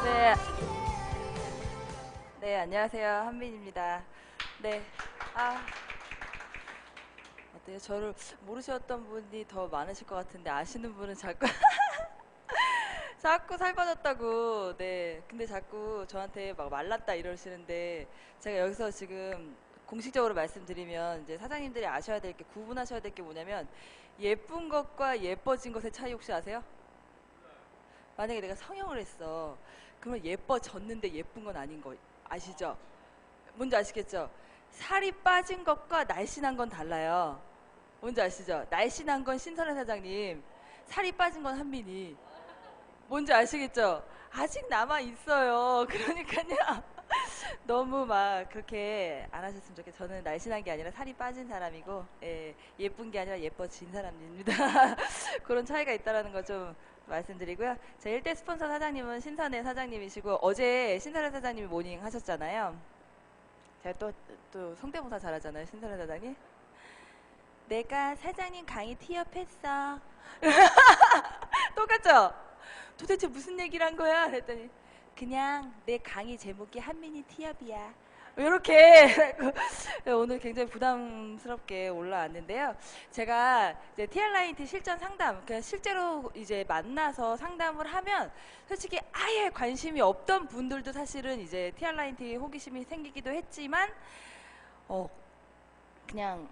네, 네, 안녕하세요. 한민입니다. 네, 아, 어때요? 저를 모르셨던 분이 더 많으실 것 같은데 아시는 분은 자꾸 자꾸 살 빠졌다고. 네, 근데 자꾸 저한테 막 말랐다 이러시는데 제가 여기서 지금 공식적으로 말씀드리면 이제 사장님들이 아셔야 될 게 구분하셔야 될 게 뭐냐면 예쁜 것과 예뻐진 것의 차이 혹시 아세요? 만약에 내가 성형을 했어. 그러면 예뻐졌는데 예쁜 건 아닌 거 아시죠? 뭔지 아시겠죠? 살이 빠진 것과 날씬한 건 달라요. 뭔지 아시죠? 날씬한 건 신선한 사장님, 살이 빠진 건 한민이. 뭔지 아시겠죠? 아직 남아 있어요. 그러니까요. 너무 막 그렇게 안 하셨으면 좋겠어요. 저는 날씬한 게 아니라 살이 빠진 사람이고, 예, 예쁜 게 아니라 예뻐진 사람입니다. 그런 차이가 있다라는 거 좀 말씀드리고요. 제 1대 스폰서 사장님은 신선의 사장님이시고, 어제 신선의 사장님이 모닝 하셨잖아요. 제가 또 성대모사 잘하잖아요, 신선의 사장님. 내가 사장님 강의 티업했어. 똑같죠? 도대체 무슨 얘기를 한 거야? 그랬더니 그냥 내 강의 제목이 한민이 티업이야. 이렇게 오늘 굉장히 부담스럽게 올라왔는데요. 제가 이제 TR라이트 실전 상담, 그러니까 실제로 이제 만나서 상담을 하면 솔직히 아예 관심이 없던 분들도 사실은 이제 TR라이트에 호기심이 생기기도 했지만 어 그냥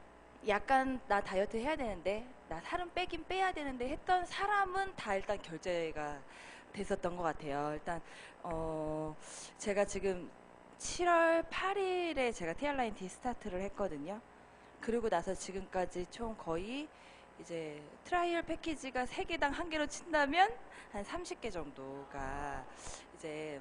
약간 나 다이어트 해야 되는데 나 살은 빼긴 빼야 되는데 했던 사람은 다 일단 결제가 됐었던 것 같아요. 일단 어 제가 지금 7월 8일에 제가 티알라인티 스타트를 했거든요. 그리고 나서 지금까지 총 거의 이제 트라이얼 패키지가 3개당 1개로 친다면 한 30개 정도가 이제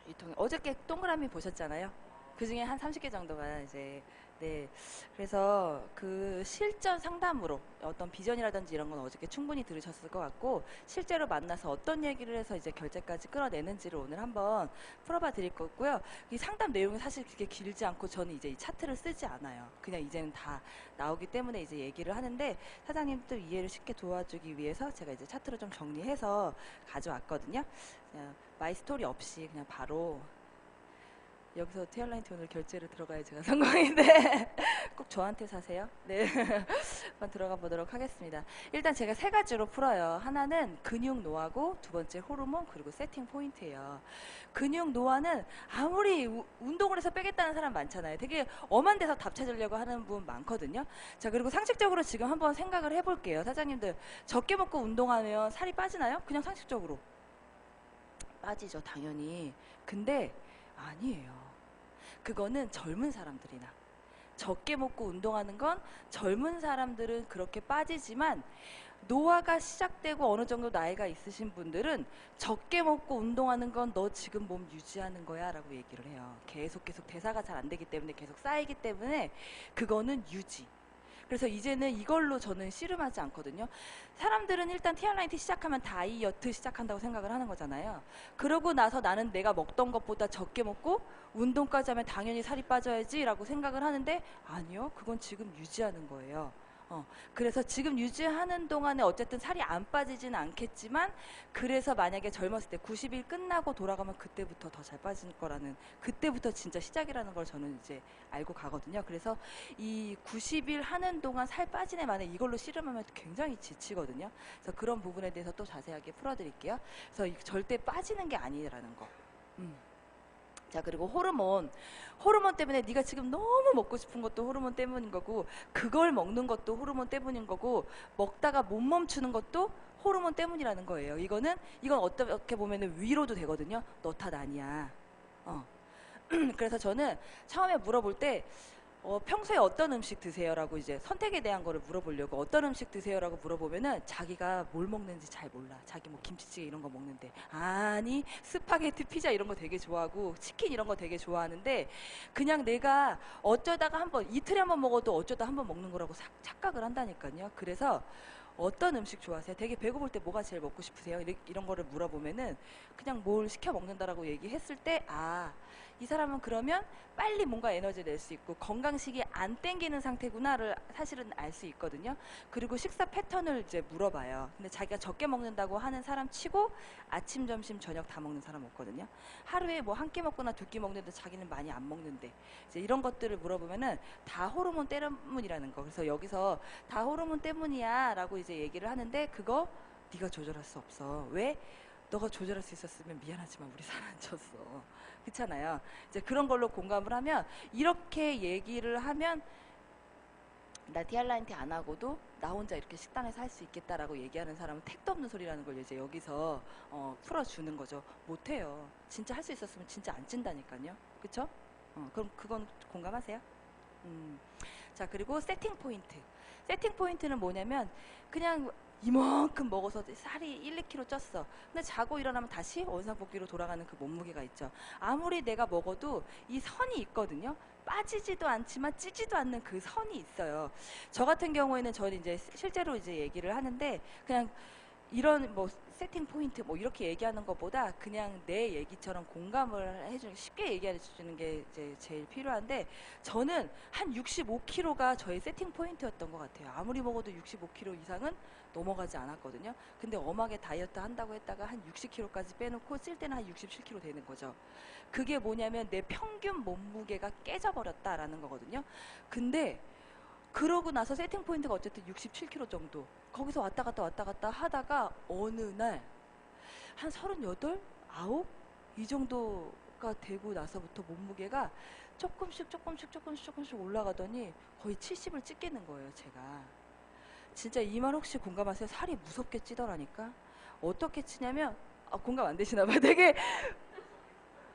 유통에 어저께 동그라미 보셨잖아요. 그 중에 한 30개 정도가 이제 네. 그래서 그 실전 상담으로 어떤 비전이라든지 이런 건 어저께 충분히 들으셨을 것 같고 실제로 만나서 어떤 얘기를 해서 이제 결제까지 끌어내는지를 오늘 한번 풀어봐 드릴 거고요. 이 상담 내용이 사실 그렇게 길지 않고 저는 이제 이 차트를 쓰지 않아요. 그냥 이제는 다 나오기 때문에 이제 얘기를 하는데 사장님들 이해를 쉽게 도와주기 위해서 제가 이제 차트를 좀 정리해서 가져왔거든요. 마이 스토리 없이 그냥 바로 여기서 티얼라인트 오늘 결제를 들어가야 제가 성공인데 꼭 저한테 사세요. 네. 한번 들어가 보도록 하겠습니다. 일단 제가 3가지로 풀어요. 하나는 근육 노화고 두 번째 호르몬 그리고 세팅 포인트예요. 근육 노화는 아무리 운동을 해서 빼겠다는 사람 많잖아요. 되게 엄한 데서 답 찾으려고 하는 분 많거든요. 자, 그리고 상식적으로 지금 한번 생각을 해볼게요. 사장님들 적게 먹고 운동하면 살이 빠지나요? 그냥 상식적으로 빠지죠, 당연히. 근데 아니에요. 그거는 젊은 사람들이나 적게 먹고 운동하는 건 젊은 사람들은 그렇게 빠지지만 노화가 시작되고 어느 정도 나이가 있으신 분들은 적게 먹고 운동하는 건 너 지금 몸 유지하는 거야 라고 얘기를 해요. 계속 대사가 잘 안 되기 때문에 계속 쌓이기 때문에 그거는 유지. 그래서 이제는 이걸로 저는 씨름하지 않거든요. 사람들은 일단 티알라인티 시작하면 다이어트 시작한다고 생각을 하는 거잖아요. 그러고 나서 나는 내가 먹던 것보다 적게 먹고 운동까지 하면 당연히 살이 빠져야지 라고 생각을 하는데 아니요. 그건 지금 유지하는 거예요. 그래서 지금 유지하는 동안에 어쨌든 살이 안 빠지지는 않겠지만 그래서 만약에 젊었을 때 90일 끝나고 돌아가면 그때부터 더 잘 빠질 거라는 그때부터 진짜 시작이라는 걸 저는 이제 알고 가거든요. 그래서 이 90일 하는 동안 살 빠진 애 만에 이걸로 씨름하면 굉장히 지치거든요. 그래서 그런 부분에 대해서 또 자세하게 풀어드릴게요. 그래서 절대 빠지는 게 아니라는 거. 음. 자, 그리고 호르몬 때문에 네가 지금 너무 먹고 싶은 것도 호르몬 때문인 거고 그걸 먹는 것도 호르몬 때문인 거고 먹다가 못 멈추는 것도 호르몬 때문이라는 거예요. 이건 어떻게 보면은 위로도 되거든요. 너 탓 아니야. 어. 그래서 저는 처음에 물어볼 때 평소에 어떤 음식 드세요라고 이제 선택에 대한 거를 물어보려고 어떤 음식 드세요라고 물어보면은 자기가 뭘 먹는지 잘 몰라. 자기 뭐 김치찌개 이런 거 먹는데 아니 스파게티 피자 이런 거 되게 좋아하고 치킨 이런 거 되게 좋아하는데 그냥 내가 어쩌다가 한번 이틀에 한번 먹어도 어쩌다 한번 먹는 거라고 착각을 한다니까요. 그래서 어떤 음식 좋아하세요? 되게 배고플 때 뭐가 제일 먹고 싶으세요? 이런 거를 물어보면은 그냥 뭘 시켜 먹는다라고 얘기했을 때, 아, 이 사람은 그러면 빨리 뭔가 에너지를 낼 수 있고 건강식이 안 땡기는 상태구나를 사실은 알 수 있거든요. 그리고 식사 패턴을 이제 물어봐요. 근데 자기가 적게 먹는다고 하는 사람 치고 아침, 점심, 저녁 다 먹는 사람 없거든요. 하루에 뭐 한 끼 먹거나 두 끼 먹는데 자기는 많이 안 먹는데, 이제 이런 것들을 물어보면은 다 호르몬 때문이라는 거. 그래서 여기서 다 호르몬 때문이야 라고 이제 얘기를 하는데, 그거 네가 조절할 수 없어. 왜? 너가 조절할 수 있었으면 미안하지만 우리 살 안 쪘어. 그렇잖아요. 이제 그런 걸로 공감을 하면, 이렇게 얘기를 하면 나 티알라인티 안 하고도 나 혼자 이렇게 식단에서 할 수 있겠다라고 얘기하는 사람은 택도 없는 소리라는 걸 이제 여기서 풀어주는 거죠. 못해요. 진짜 할 수 있었으면 진짜 안 찐다니까요. 그쵸? 그럼 그건 공감하세요? 자, 그리고 세팅 포인트. 세팅 포인트는 뭐냐면, 그냥 이만큼 먹어서 살이 1, 2kg 쪘어. 근데 자고 일어나면 다시 원상복귀로 돌아가는 그 몸무게가 있죠. 아무리 내가 먹어도 이 선이 있거든요. 빠지지도 않지만 찌지도 않는 그 선이 있어요. 저 같은 경우에는 저는 이제 실제로 이제 얘기를 하는데, 그냥 이런 뭐 세팅 포인트 뭐 이렇게 얘기하는 것보다 그냥 내 얘기처럼 공감을 해주는, 쉽게 얘기해 주는 게 이제 제일 필요한데, 저는 한 65kg가 저의 세팅 포인트였던 것 같아요. 아무리 먹어도 65kg 이상은 넘어가지 않았거든요. 근데 엄하게 다이어트 한다고 했다가 한 60kg까지 빼놓고 찔 때는 한 67kg 되는 거죠. 그게 뭐냐면 내 평균 몸무게가 깨져버렸다라는 거거든요. 근데 그러고 나서 세팅 포인트가 어쨌든 67kg 정도, 거기서 왔다 갔다 하다가 어느 날 한 38, 9? 이 정도가 되고 나서부터 몸무게가 조금씩 올라가더니 거의 70을 찍겠는 거예요, 제가. 진짜 이 말 혹시 공감하세요? 살이 무섭게 찌더라니까. 어떻게 찌냐면, 공감 안 되시나 봐요. 되게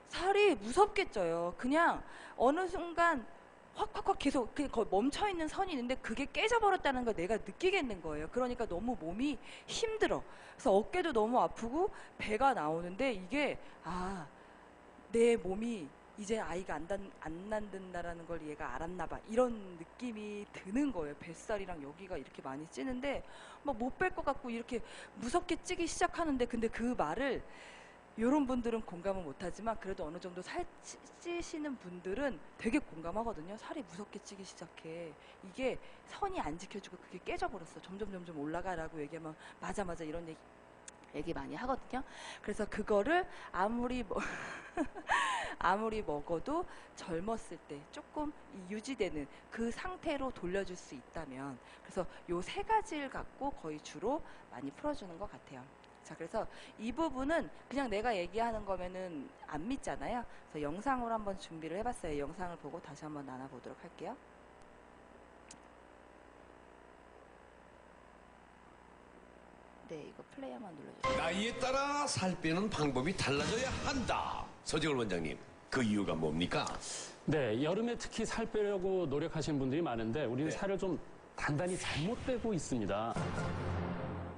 살이 무섭게 쪄요. 그냥 어느 순간 확 계속 그냥 거의 멈춰있는 선이 있는데 그게 깨져버렸다는 걸 내가 느끼겠는 거예요. 그러니까 너무 몸이 힘들어. 그래서 어깨도 너무 아프고 배가 나오는데, 이게 내 몸이 이제 아이가 안 낳는다라는 걸 얘가 알았나 봐, 이런 느낌이 드는 거예요. 뱃살이랑 여기가 이렇게 많이 찌는데 막 못 뺄 것 같고 이렇게 무섭게 찌기 시작하는데, 근데 그 말을 이런 분들은 공감을 못하지만 그래도 어느 정도 살찌시는 분들은 되게 공감하거든요. 살이 무섭게 찌기 시작해. 이게 선이 안 지켜지고 그게 깨져버렸어. 점점 올라가라고 얘기하면 맞아 이런 얘기 많이 하거든요. 그래서 그거를 아무리 먹어도 젊었을 때 조금 유지되는 그 상태로 돌려줄 수 있다면, 그래서 요 세 가지를 갖고 거의 주로 많이 풀어주는 것 같아요. 자, 그래서 이 부분은 그냥 내가 얘기하는 거면은 안 믿잖아요. 그래서 영상으로 한번 준비를 해봤어요. 영상을 보고 다시 한번 나눠보도록 할게요. 네, 이거 플레이 한번 눌러주세요. 나이에 따라 살 빼는 방법이 달라져야 한다. 서재걸 원장님, 그 이유가 뭡니까? 네, 여름에 특히 살 빼려고 노력하시는 분들이 많은데 우리는 네. 살을 좀 단단히 잘못 빼고 있습니다.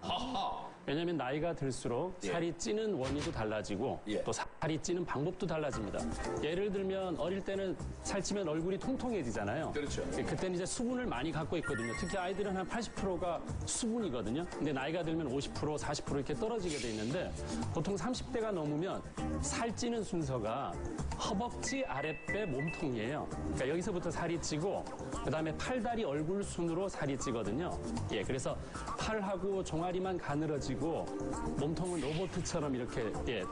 하하. 왜냐하면 나이가 들수록 예. 살이 찌는 원리도 달라지고 예. 또 살이 찌는 방법도 달라집니다. 예를 들면 어릴 때는 살찌면 얼굴이 통통해지잖아요. 그렇죠. 그때는 이제 수분을 많이 갖고 있거든요. 특히 아이들은 한 80%가 수분이거든요. 근데 나이가 들면 50%, 40% 이렇게 떨어지게 돼 있는데, 보통 30대가 넘으면 살찌는 순서가 허벅지 아랫배 몸통이에요. 그러니까 여기서부터 살이 찌고 그다음에 팔다리 얼굴 순으로 살이 찌거든요. 예, 그래서 팔하고 종아리만 가늘어지고 몸통은 로봇처럼 이렇게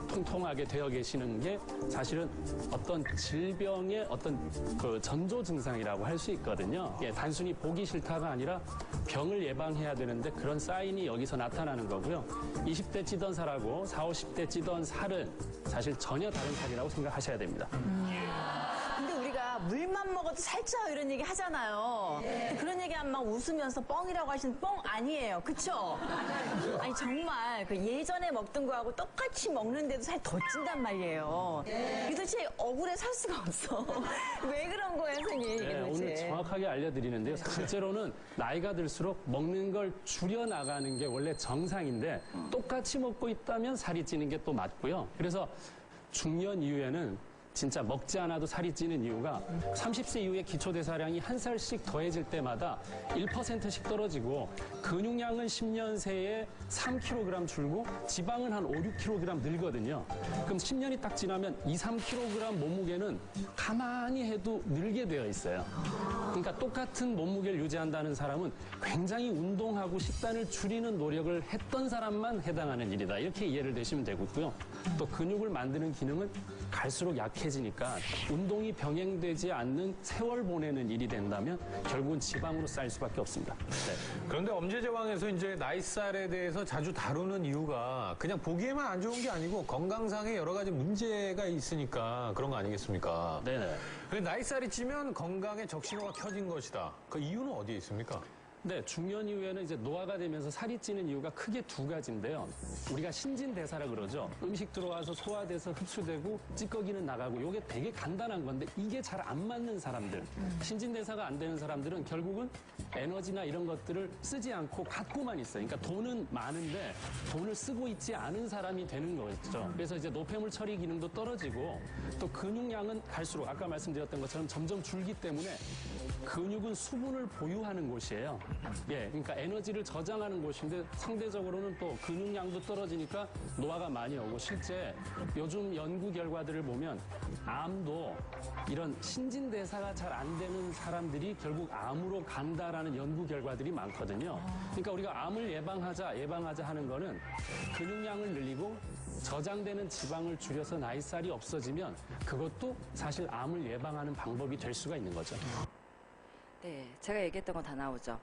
통통하게 되어 계시는 게 사실은 어떤 질병의 어떤 그 전조 증상이라고 할 수 있거든요. 예, 단순히 보기 싫다가 아니라 병을 예방해야 되는데 그런 사인이 여기서 나타나는 거고요. 20대 찌던 살하고 40, 50대 찌던 살은 사실 전혀 다른 살이라고 생각하셔야 됩니다. 근데 우리가 물만 먹어도 살쪄 이런 얘기 하잖아요. 근데 그런 얘기하면 막 웃으면서 뻥이라고 하시는 뻥 아니에요. 그쵸? 아니 정말 그 예전에 먹던 거하고 똑같이 먹는데도 살 더 찐단 말이에요. 이게 도대체 억울해 살 수가 없어. 왜 그런 거예요, 선생님? 이게 네, 도대체. 오늘 정확하게 알려드리는데요. 실제로는 나이가 들수록 먹는 걸 줄여나가는 게 원래 정상인데 똑같이 먹고 있다면 살이 찌는 게 또 맞고요. 그래서 중년 이후에는 진짜 먹지 않아도 살이 찌는 이유가 30세 이후에 기초대사량이 한 살씩 더해질 때마다 1%씩 떨어지고 근육량은 10년 새에 3kg 줄고 지방은 한 5, 6kg 늘거든요. 그럼 10년이 딱 지나면 2, 3kg 몸무게는 가만히 해도 늘게 되어 있어요. 그러니까 똑같은 몸무게를 유지한다는 사람은 굉장히 운동하고 식단을 줄이는 노력을 했던 사람만 해당하는 일이다. 이렇게 이해를 되시면 되고요. 또 근육을 만드는 기능은 갈수록 약해지니까 운동이 병행되지 않는 세월 보내는 일이 된다면 결국은 지방으로 쌓일 수밖에 없습니다. 네. 그런데 엄지제왕에서 이제 나이살에 대해서 자주 다루는 이유가 그냥 보기에만 안 좋은 게 아니고 건강상의 여러 가지 문제가 있으니까 그런 거 아니겠습니까? 네네. 근데 나이살이 찌면 건강에 적신호가 켜진 것이다. 그 이유는 어디에 있습니까? 네, 중년 이후에는 이제 노화가 되면서 살이 찌는 이유가 크게 두 가지인데요. 우리가 신진대사라 그러죠. 음식 들어와서 소화돼서 흡수되고 찌꺼기는 나가고 이게 되게 간단한 건데 이게 잘 안 맞는 사람들, 신진대사가 안 되는 사람들은 결국은 에너지나 이런 것들을 쓰지 않고 갖고만 있어요. 그러니까 돈은 많은데 돈을 쓰고 있지 않은 사람이 되는 거죠. 그래서 이제 노폐물 처리 기능도 떨어지고 또 근육량은 갈수록 아까 말씀드렸던 것처럼 점점 줄기 때문에 근육은 수분을 보유하는 곳이에요. 예, 그러니까 에너지를 저장하는 곳인데 상대적으로는 또 근육량도 떨어지니까 노화가 많이 오고 실제 요즘 연구 결과들을 보면 암도 이런 신진대사가 잘 안 되는 사람들이 결국 암으로 간다라는 연구 결과들이 많거든요. 그러니까 우리가 암을 예방하자 하는 거는 근육량을 늘리고 저장되는 지방을 줄여서 나이살이 없어지면 그것도 사실 암을 예방하는 방법이 될 수가 있는 거죠. 네, 제가 얘기했던 거 다 나오죠.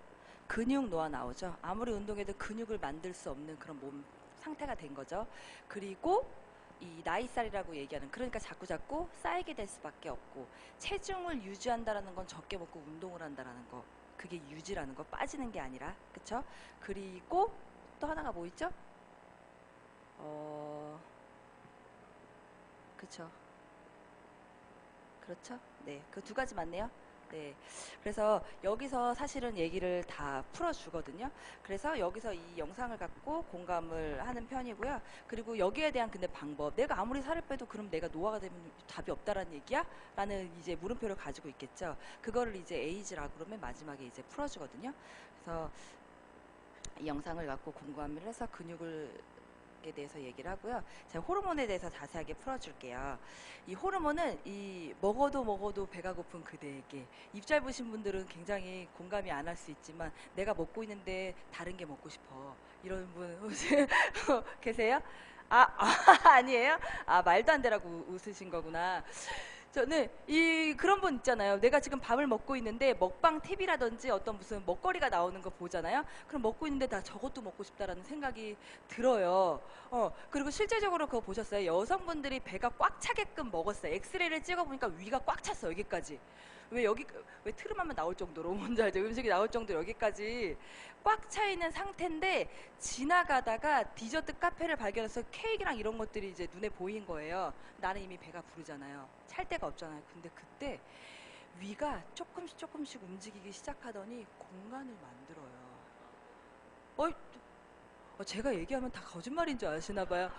근육 노화 나오죠. 아무리 운동해도 근육을 만들 수 없는 그런 몸 상태가 된 거죠. 그리고 이 나이살이라고 얘기하는, 그러니까 자꾸 쌓이게 될 수밖에 없고, 체중을 유지한다라는 건 적게 먹고 운동을 한다라는 거, 그게 유지라는 거, 빠지는 게 아니라, 그쵸? 그리고 또 하나가 뭐 있죠? 그쵸? 그렇죠? 네, 그 두 가지 맞네요. 네, 그래서 여기서 사실은 얘기를 다 풀어주거든요. 그래서 여기서 이 영상을 갖고 공감을 하는 편이고요. 그리고 여기에 대한 근데 방법, 내가 아무리 살을 빼도 그럼 내가 노화가 되면 답이 없다라는 얘기야? 라는 이제 물음표를 가지고 있겠죠. 그거를 이제 에이지라고 그러면 마지막에 이제 풀어주거든요. 그래서 이 영상을 갖고 공감을 해서 에 대해서 얘기를 하고요. 제가 호르몬에 대해서 자세하게 풀어줄게요. 이 호르몬은 이 먹어도 배가 고픈 그대에게, 입 짧으신 분들은 굉장히 공감이 안 할 수 있지만 내가 먹고 있는데 다른 게 먹고 싶어, 이런 분 혹시 계세요? 아니에요? 아, 말도 안 되라고 웃으신 거구나. 저는 그런 분 있잖아요. 내가 지금 밥을 먹고 있는데 먹방 팁이라든지 어떤 무슨 먹거리가 나오는 거 보잖아요. 그럼 먹고 있는데 나 저것도 먹고 싶다라는 생각이 들어요. 그리고 실제적으로 그거 보셨어요? 여성분들이 배가 꽉 차게끔 먹었어요. 엑스레이를 찍어보니까 위가 꽉 찼어, 여기까지. 왜 트름하면 나올 정도로, 뭔지 알죠? 음식이 나올 정도로 여기까지 꽉 차 있는 상태인데 지나가다가 디저트 카페를 발견해서 케이크랑 이런 것들이 이제 눈에 보인 거예요. 나는 이미 배가 부르잖아요. 찰 데가 없잖아요. 근데 그때 위가 조금씩 움직이기 시작하더니 공간을 만들어요. 제가 얘기하면 다 거짓말인 줄 아시나 봐요.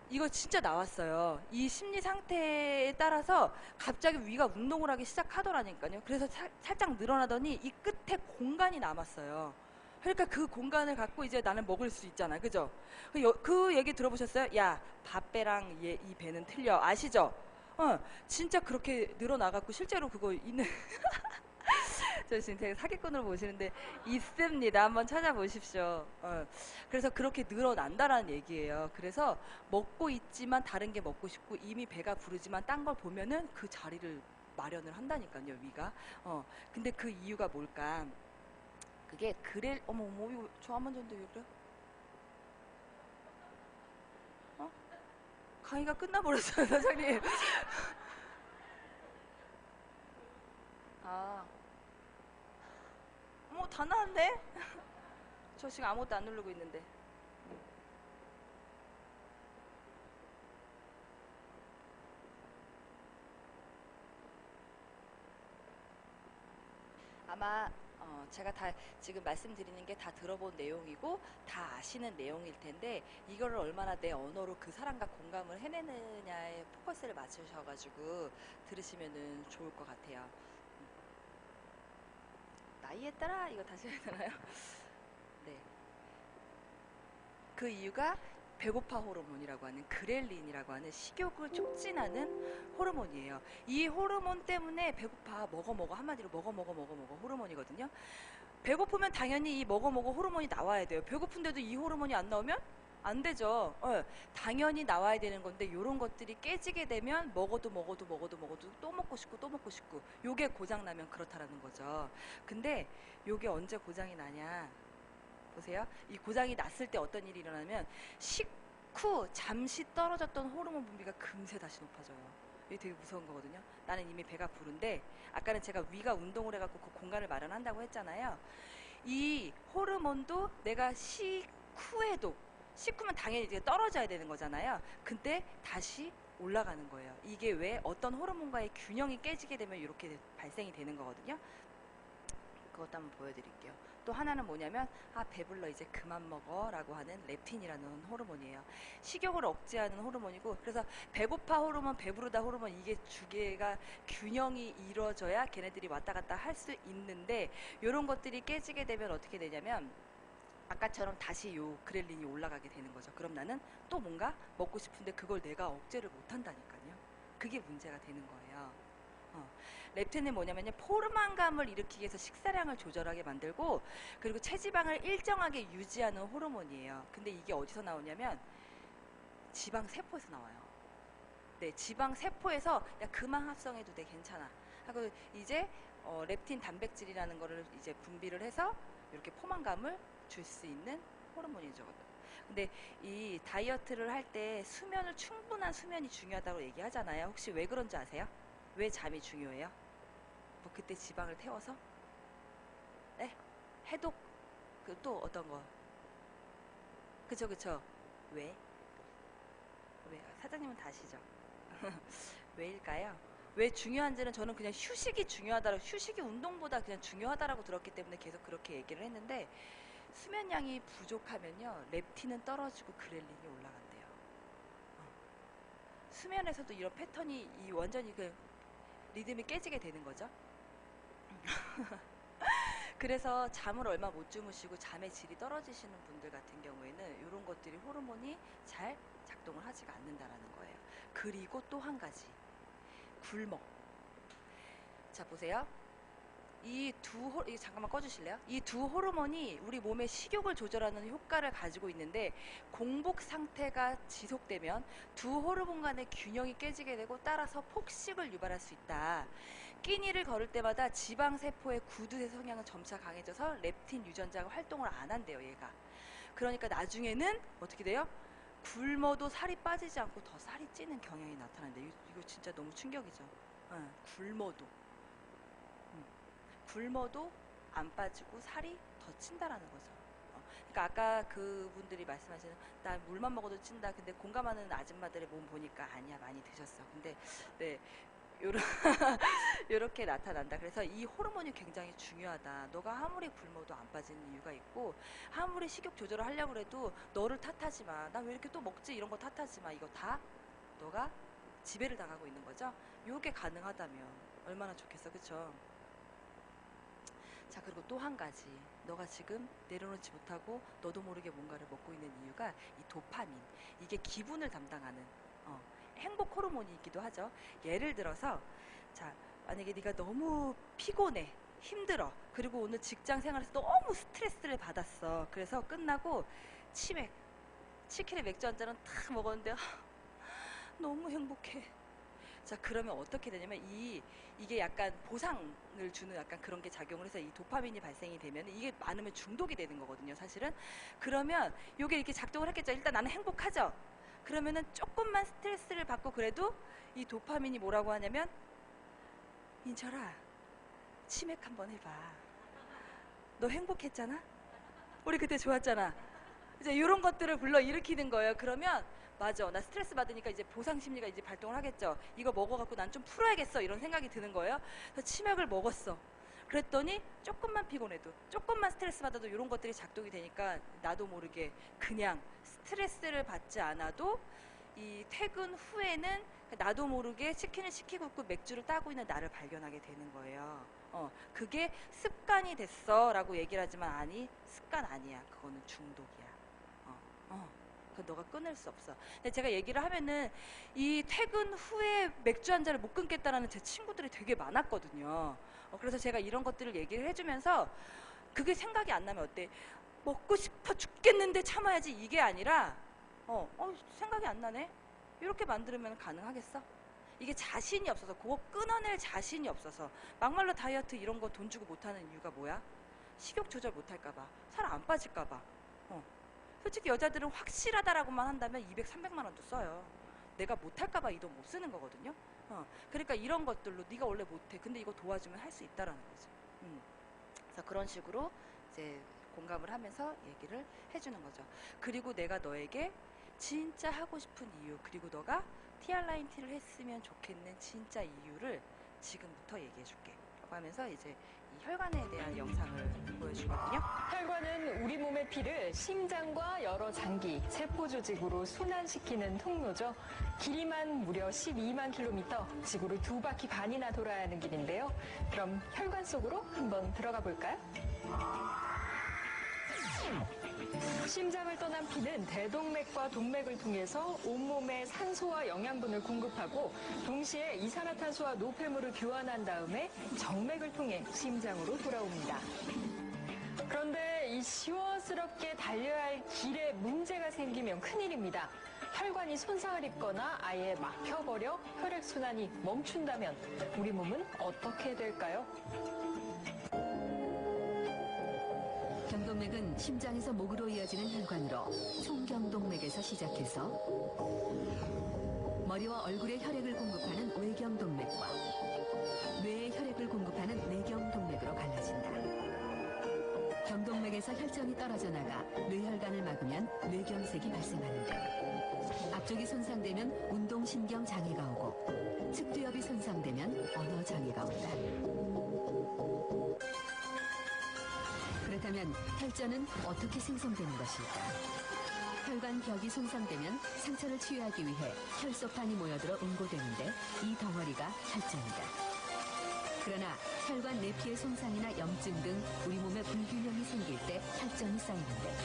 이거 진짜 나왔어요. 이 심리 상태에 따라서 갑자기 위가 운동을 하기 시작하더라니까요. 그래서 살짝 늘어나더니 이 끝에 공간이 남았어요. 그러니까 그 공간을 갖고 이제 나는 먹을 수 있잖아, 그죠? 그 얘기 들어보셨어요? 야, 밥배랑 이 배는 틀려, 아시죠? 진짜 그렇게 늘어나갖고 실제로 그거 있는 저 지금 되게 사기꾼으로 보시는데 있습니다. 한번 찾아보십시오. 그래서 그렇게 늘어난다라는 얘기예요. 그래서 먹고 있지만 다른 게 먹고 싶고 이미 배가 부르지만 딴 걸 보면은 그 자리를 마련을 한다니까요, 위가. 근데 그 이유가 뭘까? 그게 어머 이거 저 한번 전데 왜 그래? 강의가 끝나버렸어요, 사장님. 다 나왔네? 저 지금 아무것도 안 누르고 있는데. 아마 제가 다 지금 말씀드리는 게 다 들어본 내용이고 다 아시는 내용일 텐데 이거를 얼마나 내 언어로 그 사람과 공감을 해내느냐에 포커스를 맞추셔가지고 들으시면은 좋을 것 같아요. 나이에 따라 이거 다시 해야 되나요? 네. 그 이유가 배고파 호르몬이라고 하는 그렐린이라고 하는 식욕을 촉진하는 호르몬이에요. 이 호르몬 때문에 배고파 먹어 한마디로 먹어 호르몬이거든요. 배고프면 당연히 이 먹어 호르몬이 나와야 돼요. 배고픈데도 이 호르몬이 안 나오면 안 되죠. 당연히 나와야 되는 건데 이런 것들이 깨지게 되면 먹어도 또 먹고 싶고 요게 고장 나면 그렇다라는 거죠. 근데 요게 언제 고장이 나냐? 보세요. 이 고장이 났을 때 어떤 일이 일어나면 식후 잠시 떨어졌던 호르몬 분비가 금세 다시 높아져요. 이게 되게 무서운 거거든요. 나는 이미 배가 부른데 아까는 제가 위가 운동을 해갖고 그 공간을 마련한다고 했잖아요. 이 호르몬도 내가 식후에도 식후면 당연히 이제 떨어져야 되는 거잖아요. 근데 다시 올라가는 거예요. 이게 왜 어떤 호르몬과의 균형이 깨지게 되면 이렇게 발생이 되는 거거든요. 그것도 한번 보여드릴게요. 또 하나는 뭐냐면 배불러 이제 그만 먹어 라고 하는 렙틴이라는 호르몬이에요. 식욕을 억제하는 호르몬이고 그래서 배고파 호르몬, 배부르다 호르몬 이게 두 개가 균형이 이루어져야 걔네들이 왔다 갔다 할 수 있는데 이런 것들이 깨지게 되면 어떻게 되냐면 아까처럼 다시 요 그렐린이 올라가게 되는 거죠. 그럼 나는 또 뭔가 먹고 싶은데 그걸 내가 억제를 못한다니까요. 그게 문제가 되는 거예요. 렙틴은 뭐냐면요, 포만감을 일으키기 위해서 식사량을 조절하게 만들고 그리고 체지방을 일정하게 유지하는 호르몬이에요. 근데 이게 어디서 나오냐면 지방 세포에서 나와요. 네, 지방 세포에서 야 그만 합성해도 돼 괜찮아 하고 이제 렙틴 단백질이라는 거를 이제 분비를 해서 이렇게 포만감을 줄 수 있는 호르몬이죠. 근데 이 다이어트를 할 때 충분한 수면이 중요하다고 얘기하잖아요. 혹시 왜 그런지 아세요? 왜 잠이 중요해요? 뭐 그때 지방을 태워서? 네? 해독? 그 또 어떤 거? 그쵸. 왜? 사장님은 다 아시죠? 왜일까요? 왜 중요한지는 저는 그냥 휴식이 운동보다 그냥 중요하다라고 들었기 때문에 계속 그렇게 얘기를 했는데 수면량이 부족하면요 렙틴은 떨어지고 그렐린이 올라간대요. 수면에서도 이런 패턴이 완전히 그 리듬이 깨지게 되는 거죠. 그래서 잠을 얼마 못 주무시고 잠의 질이 떨어지시는 분들 같은 경우에는 이런 것들이 호르몬이 잘 작동을 하지가 않는다라는 거예요. 그리고 또 한 가지 굶어. 자 보세요. 이거 잠깐만 꺼주실래요? 이 두 호르몬이 우리 몸의 식욕을 조절하는 효과를 가지고 있는데 공복 상태가 지속되면 두 호르몬 간의 균형이 깨지게 되고 따라서 폭식을 유발할 수 있다. 끼니를 걸을 때마다 지방세포의 구두쇠 성향은 점차 강해져서 렙틴 유전자가 활동을 안 한대요 얘가. 그러니까 나중에는 어떻게 돼요? 굶어도 살이 빠지지 않고 더 살이 찌는 경향이 나타난대. 이거 진짜 너무 충격이죠. 굶어도 안 빠지고 살이 더 찐다라는 거죠. 그러니까 아까 그분들이 말씀하시는 나 물만 먹어도 찐다. 근데 공감하는 아줌마들의 몸 보니까 아니야 많이 드셨어. 근데 네 요렇게 나타난다. 그래서 이 호르몬이 굉장히 중요하다. 너가 아무리 굶어도 안 빠지는 이유가 있고 아무리 식욕 조절을 하려고 해도 너를 탓하지 마. 나 왜 이렇게 또 먹지? 이런 거 탓하지 마. 이거 다 너가 지배를 당하고 있는 거죠. 요게 가능하다면 얼마나 좋겠어. 그쵸? 자 그리고 또 한 가지 너가 지금 내려놓지 못하고 너도 모르게 뭔가를 먹고 있는 이유가 이 도파민. 이게 기분을 담당하는 행복 호르몬이기도 하죠. 예를 들어서 자 만약에 네가 너무 피곤해 힘들어 그리고 오늘 직장 생활에서 너무 스트레스를 받았어. 그래서 끝나고 치킨에 맥주 한 잔은 탁 먹었는데 너무 행복해. 자 그러면 어떻게 되냐면 이게 약간 보상을 주는 약간 그런 게 작용을 해서 이 도파민이 발생이 되면 이게 많으면 중독이 되는 거거든요 사실은. 그러면 이게 이렇게 작동을 했겠죠. 일단 나는 행복하죠. 그러면은 조금만 스트레스를 받고 그래도 이 도파민이 뭐라고 하냐면 인철아 치맥 한번 해봐. 너 행복했잖아? 우리 그때 좋았잖아. 이제 이런 것들을 불러일으키는 거예요. 그러면 맞아 나 스트레스 받으니까 이제 보상 심리가 이제 발동을 하겠죠. 이거 먹어갖고 난 좀 풀어야겠어 이런 생각이 드는 거예요. 그래서 치맥을 먹었어. 그랬더니 조금만 피곤해도 조금만 스트레스 받아도 이런 것들이 작동이 되니까 나도 모르게 그냥 스트레스를 받지 않아도 이 퇴근 후에는 나도 모르게 치킨을 시키고 있고 맥주를 따고 있는 나를 발견하게 되는 거예요. 그게 습관이 됐어라고 얘기를 하지만 아니, 습관 아니야. 그거는 중독이야. 그 너가 끊을 수 없어. 근데 제가 얘기를 하면은 이 퇴근 후에 맥주 한 잔을 못 끊겠다라는 제 친구들이 되게 많았거든요. 그래서 제가 이런 것들을 얘기를 해주면서 그게 생각이 안 나면 어때? 먹고 싶어 죽겠는데 참아야지 이게 아니라 생각이 안 나네? 이렇게 만들면 가능하겠어? 이게 자신이 없어서 그거 끊어낼 자신이 없어서 막말로 다이어트 이런 거 돈 주고 못하는 이유가 뭐야? 식욕 조절 못할까 봐, 살 안 빠질까 봐. 솔직히 여자들은 확실하다라고만 한다면 200, 300만 원도 써요. 내가 못할까 봐 이 돈 못 쓰는 거거든요. 그러니까 이런 것들로 네가 원래 못해. 근데 이거 도와주면 할 수 있다라는 거죠. 그래서 그런 식으로 이제 공감을 하면서 얘기를 해주는 거죠. 그리고 내가 너에게 진짜 하고 싶은 이유, 그리고 너가 티알라인 티를 했으면 좋겠는 진짜 이유를 지금부터 얘기해 줄게. 라고 하면서 이제 이 혈관에 대한 영상을 보여주거든요. 혈관은 우리 몸의 피를 심장과 여러 장기, 세포 조직으로 순환시키는 통로죠. 길이만 무려 12만 킬로미터, 지구를 2바퀴 반이나 돌아야 하는 길인데요. 그럼 혈관 속으로 한번 들어가 볼까요? 심장을 떠난 피는 대동맥과 동맥을 통해서 온몸에 산소와 영양분을 공급하고 동시에 이산화탄소와 노폐물을 교환한 다음에 정맥을 통해 심장으로 돌아옵니다. 그런데 이 시원스럽게 달려야 할 길에 문제가 생기면 큰일입니다. 혈관이 손상을 입거나 아예 막혀버려 혈액순환이 멈춘다면 우리 몸은 어떻게 될까요? 경동맥은 심장에서 목으로 이어지는 혈관으로 총경동맥에서 시작해서 머리와 얼굴에 혈액을 공급하는 외경동맥과 뇌에 혈액을 공급하는 내경동맥으로 갈라진다. 경동맥에서 혈전이 떨어져 나가 뇌혈관을 막으면 뇌경색이 발생하는데 앞쪽이 손상되면 운동신경 장애가 오고 측두엽이 손상되면 언어 장애가 온다. 그렇다면 혈전은 어떻게 생성되는 것일까? 혈관 벽이 손상되면 상처를 치유하기 위해 혈소판이 모여들어 응고되는데 이 덩어리가 혈전이다. 그러나 혈관 내피의 손상이나 염증 등 우리 몸에 불균형이 생길 때 혈전이 쌓이는데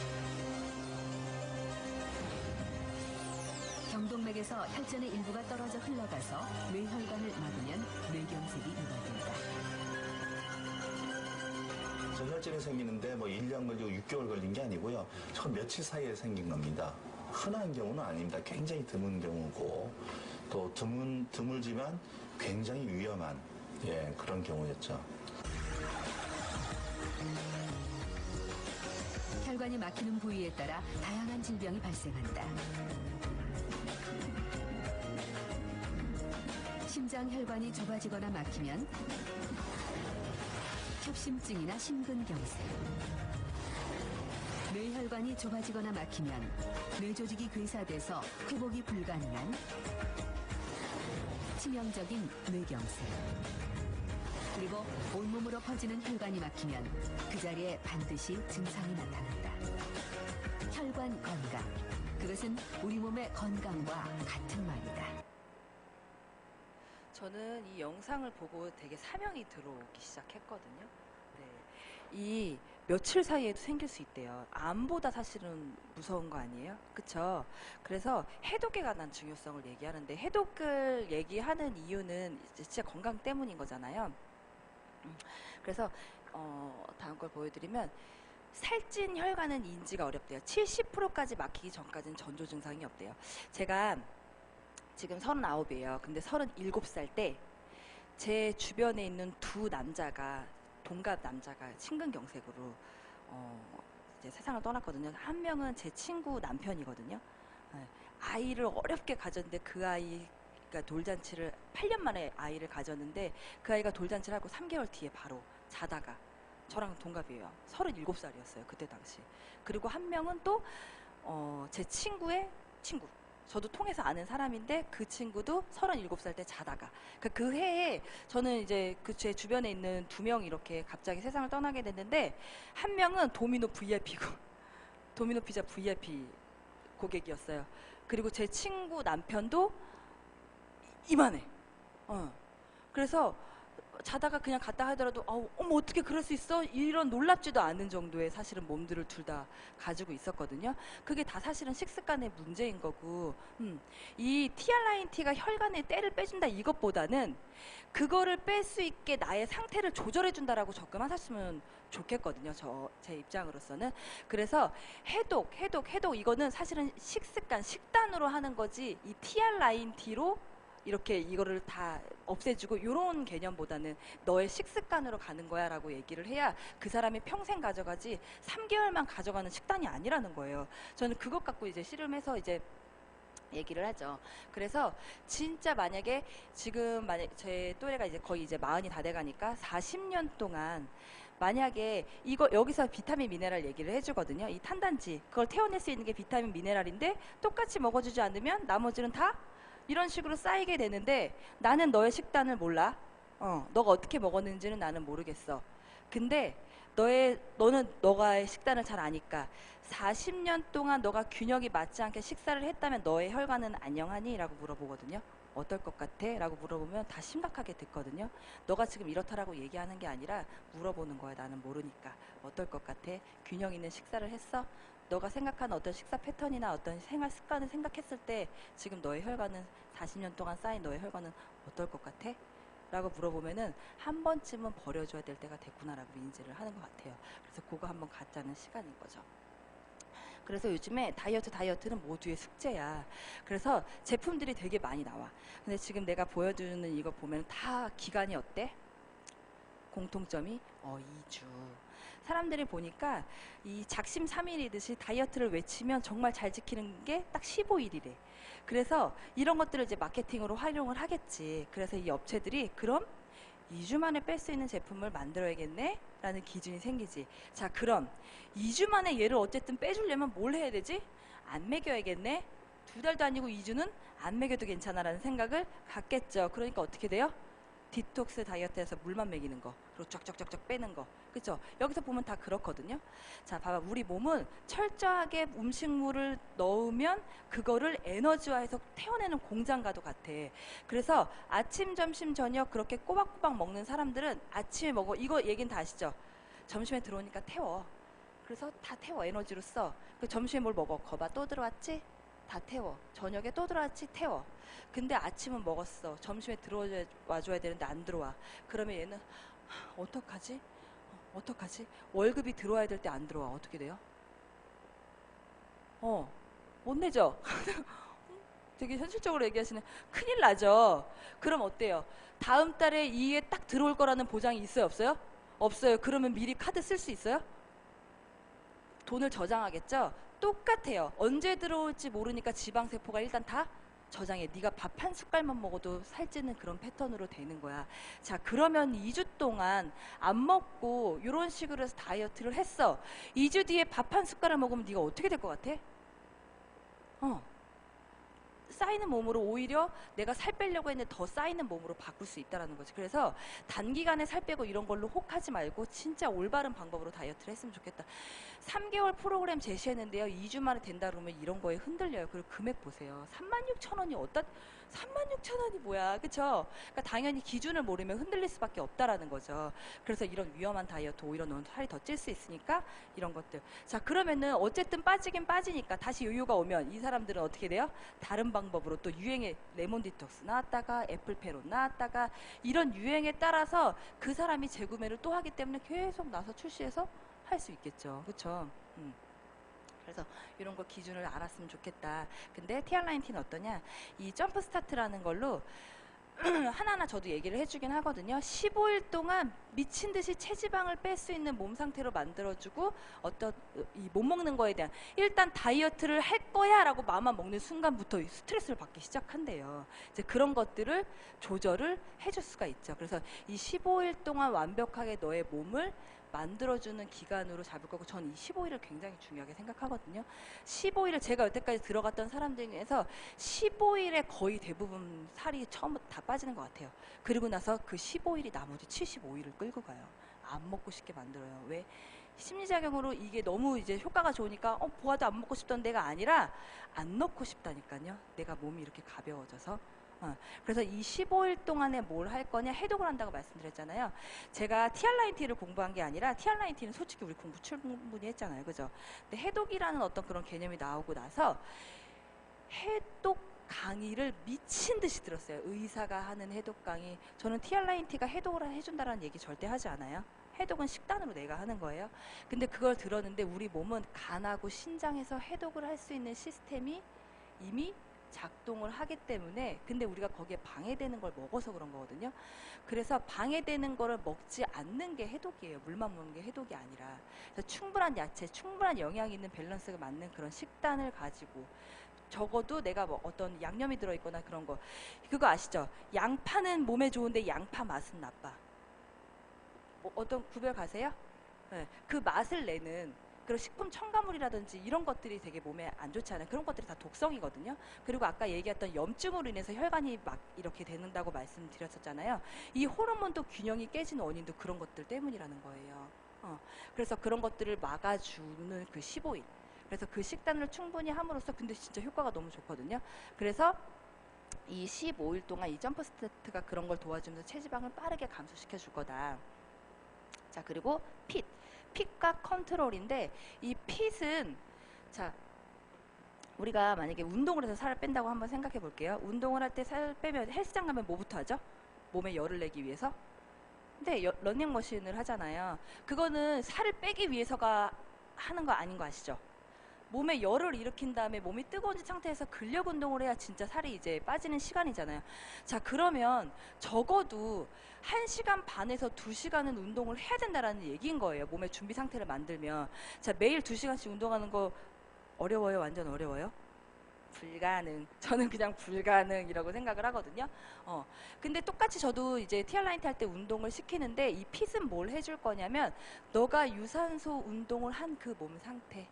경동맥에서 혈전의 일부가 떨어져 흘러가서 뇌혈관을 막으면 뇌경색이 유발된다. 혈전이 생기는데 1년 걸리고 6개월 걸린 게 아니고요. 저 며칠 사이에 생긴 겁니다. 흔한 경우는 아닙니다. 굉장히 드문 경우고 또 드물지만 굉장히 위험한 그런 경우였죠. 혈관이 막히는 부위에 따라 다양한 질병이 발생한다. 심장 혈관이 좁아지거나 막히면 협심증이나 심근경색, 뇌혈관이 좁아지거나 막히면 뇌조직이 괴사돼서 회복이 불가능한 치명적인 뇌경색, 그리고 온몸으로 퍼지는 혈관이 막히면 그 자리에 반드시 증상이 나타난다. 혈관 건강, 그것은 우리 몸의 건강과 같은 말이다. 저는 이 영상을 보고 되게 사명이 들어오기 시작했거든요. 이 며칠 사이에도 생길 수 있대요. 암보다 사실은 무서운 거 아니에요? 그쵸? 그래서 해독에 관한 중요성을 얘기하는데 해독을 얘기하는 이유는 진짜 건강 때문인 거잖아요. 그래서 다음 걸 보여드리면 살찐 혈관은 인지가 어렵대요. 70%까지 막히기 전까지는 전조 증상이 없대요. 제가 지금 39이에요. 근데 37살 때 제 주변에 있는 두 남자가 동갑 남자가 심근경색으로 이제 세상을 떠났거든요. 한 명은 제 친구 남편이거든요. 아이를 어렵게 가졌는데 그 아이가 돌잔치를 8년 만에 아이를 가졌는데 그 아이가 돌잔치를 하고 3개월 뒤에 바로 자다가 저랑 동갑이에요. 37살이었어요. 그때 당시. 그리고 한 명은 또 제 친구의 친구. 저도 통해서 아는 사람인데 그 친구도 37살 때 자다가 그 해에 저는 이제 그 제 주변에 있는 2명 이렇게 갑자기 세상을 떠나게 됐는데 한 명은 도미노 VIP고 도미노 피자 VIP 고객이었어요. 그리고 제 친구 남편도 이만해. 그래서 자다가 그냥 갔다 하더라도 어머 어떻게 그럴 수 있어? 이런 놀랍지도 않은 정도의 사실은 몸들을 둘 다 가지고 있었거든요. 그게 다 사실은 식습관의 문제인 거고 이 TRINT가 혈관에 때를 빼준다 이것보다는 그거를 뺄 수 있게 나의 상태를 조절해 준다라고 접근하셨으면 좋겠거든요. 제 입장으로서는. 그래서 해독 이거는 사실은 식습관, 식단으로 하는 거지 이 TRINT로 이렇게 이거를 다 없애주고 이런 개념보다는 너의 식습관으로 가는 거야 라고 얘기를 해야 그 사람이 평생 가져가지 3개월만 가져가는 식단이 아니라는 거예요. 저는 그것 갖고 이제 씨름해서 이제 얘기를 하죠. 그래서 진짜 만약에 지금 만약 제 또래가 이제 거의 이제 40이 다 돼가니까 40년 동안 만약에 이거 여기서 비타민 미네랄 얘기를 해주거든요. 이 탄단지 그걸 태워낼 수 있는 게 비타민 미네랄인데 똑같이 먹어주지 않으면 나머지는 다 이런 식으로 쌓이게 되는데 나는 너의 식단을 몰라. 너가 어떻게 먹었는지는 나는 모르겠어. 근데 너는 너가의 식단을 잘 아니까 40년 동안 너가 균형이 맞지 않게 식사를 했다면 너의 혈관은 안녕하니? 라고 물어보거든요. 어떨 것 같아? 라고 물어보면 다 심각하게 듣거든요. 너가 지금 이렇다라고 얘기하는 게 아니라 물어보는 거야. 나는 모르니까. 어떨 것 같아? 균형 있는 식사를 했어? 너가 생각하는 어떤 식사 패턴이나 어떤 생활 습관을 생각했을 때 지금 너의 혈관은 40년 동안 쌓인 너의 혈관은 어떨 것 같아? 라고 물어보면은 한 번쯤은 버려줘야 될 때가 됐구나라고 인지를 하는 것 같아요. 그래서 그거 한번 갖자는 시간인 거죠. 그래서 요즘에 다이어트는 모두의 숙제야. 그래서 제품들이 되게 많이 나와. 근데 지금 내가 보여주는 이거 보면 다 기간이 어때? 공통점이 2주. 사람들이 보니까 이 작심 3일이듯이 다이어트를 외치면 정말 잘 지키는 게 딱 15일이래. 그래서 이런 것들을 이제 마케팅으로 활용을 하겠지. 그래서 이 업체들이 그럼 2주 만에 뺄 수 있는 제품을 만들어야겠네? 라는 기준이 생기지. 자, 그럼 2주 만에 얘를 어쨌든 빼주려면 뭘 해야 되지? 안 먹여야겠네? 2달도 아니고 2주는 안 먹여도 괜찮아 라는 생각을 갖겠죠. 그러니까 어떻게 돼요? 디톡스 다이어트에서 물만 먹이는 거, 그리고 쫙쫙쫙쫙 빼는 거, 그렇죠? 여기서 보면 다 그렇거든요. 자, 봐봐, 우리 몸은 철저하게 음식물을 넣으면 그거를 에너지화해서 태워내는 공장과도 같아. 그래서 아침, 점심, 저녁 그렇게 꼬박꼬박 먹는 사람들은 아침에 먹어. 이거 얘기는 다 아시죠? 점심에 들어오니까 태워. 그래서 다 태워, 에너지로 써. 그 점심에 뭘 먹어? 거봐, 또 들어왔지? 다 태워. 저녁에 또 들어왔지? 태워. 근데 아침은 먹었어. 점심에 들어와줘야 되는데 안 들어와. 그러면 얘는 어떡하지? 어떡하지? 월급이 들어와야 될 때 안 들어와. 어떻게 돼요? 못 내죠? 되게 현실적으로 얘기하시네. 큰일 나죠? 그럼 어때요? 다음 달에 이에 딱 들어올 거라는 보장이 있어요? 없어요? 없어요. 그러면 미리 카드 쓸 수 있어요? 돈을 저장하겠죠? 똑같아요. 언제 들어올지 모르니까 지방세포가 일단 다 저장해. 네가 밥 한 숟갈만 먹어도 살찌는 그런 패턴으로 되는 거야. 자, 그러면 2주 동안 안 먹고 이런 식으로 해서 다이어트를 했어. 2주 뒤에 밥 한 숟갈을 먹으면 네가 어떻게 될 것 같아? 쌓이는 몸으로 오히려 내가 살 빼려고 했는데 더 쌓이는 몸으로 바꿀 수 있다는 거지. 그래서 단기간에 살 빼고 이런 걸로 혹하지 말고 진짜 올바른 방법으로 다이어트를 했으면 좋겠다. 3개월 프로그램 제시했는데요. 2주 만에 된다 그러면 이런 거에 흔들려요. 그리고 금액 보세요. 36,000원이 36,000원이 뭐야. 그쵸? 그러니까 당연히 기준을 모르면 흔들릴 수밖에 없다라는 거죠. 그래서 이런 위험한 다이어트 오히려 넌 살이 더 찔 수 있으니까 이런 것들. 자, 그러면은 어쨌든 빠지긴 빠지니까 다시 요요가 오면 이 사람들은 어떻게 돼요? 다른 방법으로 또 유행의 레몬 디톡스 나왔다가 애플페론 나왔다가 이런 유행에 따라서 그 사람이 재구매를 또 하기 때문에 계속 나서 출시해서 할 수 있겠죠. 그쵸? 그래서 이런 거 기준을 알았으면 좋겠다. 근데 TR19는 어떠냐? 이 점프 스타트라는 걸로 하나하나 저도 얘기를 해주긴 하거든요. 15일 동안 미친 듯이 체지방을 뺄 수 있는 몸 상태로 만들어주고 어떤 이 못 먹는 거에 대한 일단 다이어트를 할 거야라고 마음만 먹는 순간부터 스트레스를 받기 시작한대요. 이제 그런 것들을 조절을 해줄 수가 있죠. 그래서 이 15일 동안 완벽하게 너의 몸을 만들어주는 기간으로 잡을 거고, 전 이 15일을 굉장히 중요하게 생각하거든요. 15일을 제가 여태까지 들어갔던 사람들 중에서 15일에 거의 대부분 살이 처음부터 다 빠지는 것 같아요. 그리고 나서 그 15일이 나머지 75일을 끌고 가요. 안 먹고 싶게 만들어요. 왜? 심리작용으로 이게 너무 이제 효과가 좋으니까 보아도 안 먹고 싶던 데가 아니라 안 넣고 싶다니까요. 내가 몸이 이렇게 가벼워져서. 그래서 이 15일 동안에 뭘 할 거냐, 해독을 한다고 말씀드렸잖아요. 제가 TR9T를 공부한 게 아니라, TR9T는 솔직히 우리 공부 충분히 했잖아요. 그죠? 근데 해독이라는 어떤 그런 개념이 나오고 나서 해독 강의를 미친 듯이 들었어요. 의사가 하는 해독 강의. 저는 TR9T가 해독을 해준다는 얘기 절대 하지 않아요. 해독은 식단으로 내가 하는 거예요. 근데 그걸 들었는데 우리 몸은 간하고 신장에서 해독을 할 수 있는 시스템이 이미 작동을 하기 때문에, 근데 우리가 거기에 방해되는 걸 먹어서 그런 거거든요. 그래서 방해되는 거를 먹지 않는 게 해독이에요. 물만 먹는 게 해독이 아니라. 그래서 충분한 야채, 충분한 영양이 있는 밸런스가 맞는 그런 식단을 가지고, 적어도 내가 뭐 어떤 양념이 들어있거나 그런 거, 그거 아시죠? 양파는 몸에 좋은데 양파 맛은 나빠. 뭐 어떤 구별 가세요? 네, 그 맛을 내는 그런 식품 첨가물이라든지 이런 것들이 되게 몸에 안 좋잖아요. 그런 것들이 다 독성이거든요. 그리고 아까 얘기했던 염증으로 인해서 혈관이 막 이렇게 되는다고 말씀드렸었잖아요. 이 호르몬도 균형이 깨진 원인도 그런 것들 때문이라는 거예요. 그래서 그런 것들을 막아주는 그 15일. 그래서 그 식단을 충분히 함으로써, 근데 진짜 효과가 너무 좋거든요. 그래서 이 15일 동안 이 점프 스타트가 그런 걸 도와주면서 체지방을 빠르게 감소시켜 줄 거다. 자, 그리고 핏과 컨트롤인데, 이 핏은, 자, 우리가 만약에 운동을 해서 살을 뺀다고 한번 생각해 볼게요. 운동을 할 때 살 빼면 헬스장 가면 뭐부터 하죠? 몸에 열을 내기 위해서. 근데 러닝머신을 하잖아요. 그거는 살을 빼기 위해서가 하는 거 아닌 거 아시죠? 몸에 열을 일으킨 다음에 몸이 뜨거운 상태에서 근력 운동을 해야 진짜 살이 이제 빠지는 시간이잖아요. 자, 그러면 적어도 1시간 반에서 2시간은 운동을 해야 된다라는 얘기인 거예요. 몸의 준비 상태를 만들면. 자, 매일 2시간씩 운동하는 거 어려워요? 완전 어려워요? 불가능. 저는 그냥 불가능이라고 생각을 하거든요. 근데 똑같이 저도 이제 TR9T 할 때 운동을 시키는데, 이 핏은 뭘 해줄 거냐면, 너가 유산소 운동을 한 그 몸 상태,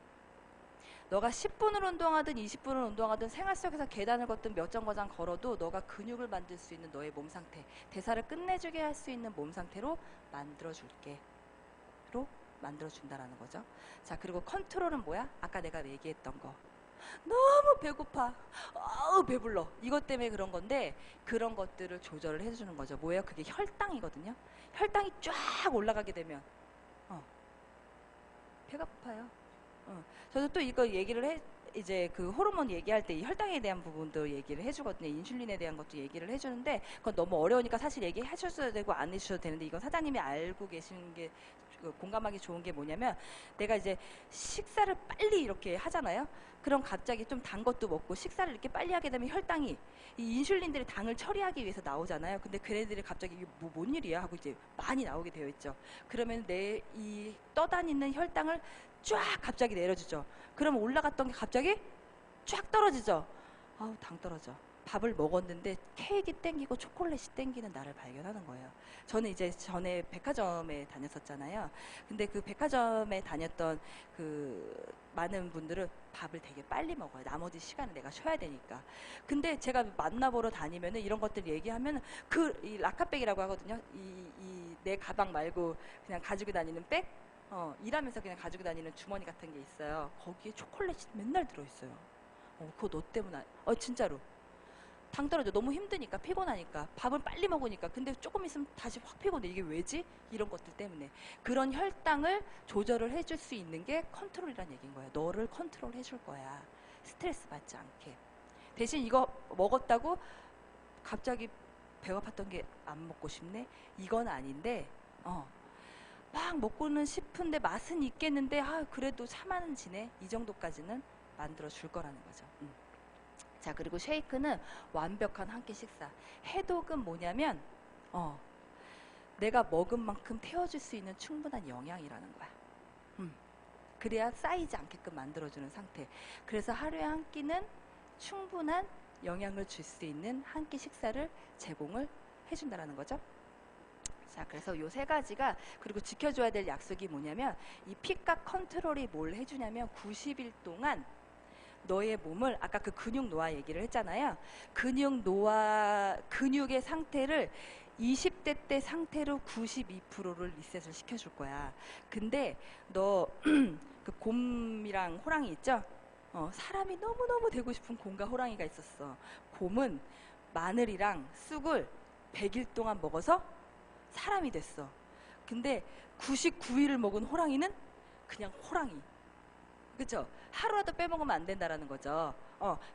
너가 10분을 운동하든 20분을 운동하든 생활 속에서 계단을 걷든 몇 정거장 걸어도 너가 근육을 만들 수 있는 너의 몸 상태, 대사를 끝내주게 할 수 있는 몸 상태로 만들어줄게. 로 만들어준다라는 거죠. 자, 그리고 컨트롤은 뭐야? 아까 내가 얘기했던 거. 너무 배고파. 배불러. 이것 때문에 그런 건데, 그런 것들을 조절을 해주는 거죠. 뭐예요? 그게 혈당이거든요. 혈당이 쫙 올라가게 되면 배가 고파요. 저도 또 이거 얘기를 이제 그 호르몬 얘기할 때 이 혈당에 대한 부분도 얘기를 해주거든요. 인슐린에 대한 것도 얘기를 해주는데, 그건 너무 어려우니까 사실 얘기해 주셔도 되고 안 해주셔도 되는데, 이건 사장님이 알고 계시는 게, 공감하기 좋은 게 뭐냐면, 내가 이제 식사를 빨리 이렇게 하잖아요. 그럼 갑자기 좀 단 것도 먹고 식사를 이렇게 빨리 하게 되면 혈당이, 이 인슐린들이 당을 처리하기 위해서 나오잖아요. 근데 걔네들이 갑자기 이게 뭔 일이야 하고 이제 많이 나오게 되어 있죠. 그러면 내 이 떠다니는 혈당을 쫙 갑자기 내려주죠. 그럼 올라갔던 게 갑자기 쫙 떨어지죠. 아우, 당 떨어져. 밥을 먹었는데 케이크 땡기고 초콜릿이 땡기는 나를 발견하는 거예요. 저는 이제 전에 백화점에 다녔었잖아요. 근데 그 백화점에 다녔던 그 많은 분들은 밥을 되게 빨리 먹어요. 나머지 시간을 내가 쉬어야 되니까. 근데 제가 만나보러 다니면은 이런 것들 얘기하면 이 라카백이라고 하거든요. 이 내 가방 말고 그냥 가지고 다니는 백? 일하면서 그냥 가지고 다니는 주머니 같은 게 있어요. 거기에 초콜릿이 맨날 들어있어요. 그거 너 때문에, 진짜로. 당 떨어져. 너무 힘드니까, 피곤하니까, 밥을 빨리 먹으니까. 근데 조금 있으면 다시 확 피곤해. 이게 왜지? 이런 것들 때문에. 그런 혈당을 조절을 해줄 수 있는 게 컨트롤이라는 얘기인 거예요. 너를 컨트롤 해줄 거야. 스트레스 받지 않게. 대신 이거 먹었다고 갑자기 배가 고팠던 게 안 먹고 싶네? 이건 아닌데, 막 먹고는 싶은데 맛은 있겠는데, 그래도 참아는 지내. 이 정도까지는 만들어 줄 거라는 거죠. 자, 그리고 쉐이크는 완벽한 한 끼 식사. 해독은 뭐냐면, 내가 먹은 만큼 태워줄 수 있는 충분한 영양이라는 거야. 그래야 쌓이지 않게끔 만들어주는 상태. 그래서 하루에 한 끼는 충분한 영양을 줄 수 있는 한 끼 식사를 제공을 해준다라는 거죠. 자, 그래서 요 세 가지가, 그리고 지켜줘야 될 약속이 뭐냐면, 이 피가 컨트롤이 뭘 해주냐면 90일 동안 너의 몸을, 아까 그 근육 노화 얘기를 했잖아요. 근육 노화, 근육의 상태를 20대 때 상태로 92%를 리셋을 시켜줄 거야. 근데 너 그 곰이랑 호랑이 있죠? 사람이 너무너무 되고 싶은 곰과 호랑이가 있었어. 곰은 마늘이랑 쑥을 100일 동안 먹어서 사람이 됐어. 근데 99일을 먹은 호랑이는 그냥 호랑이. 그쵸? 하루라도 빼먹으면 안 된다라는 거죠.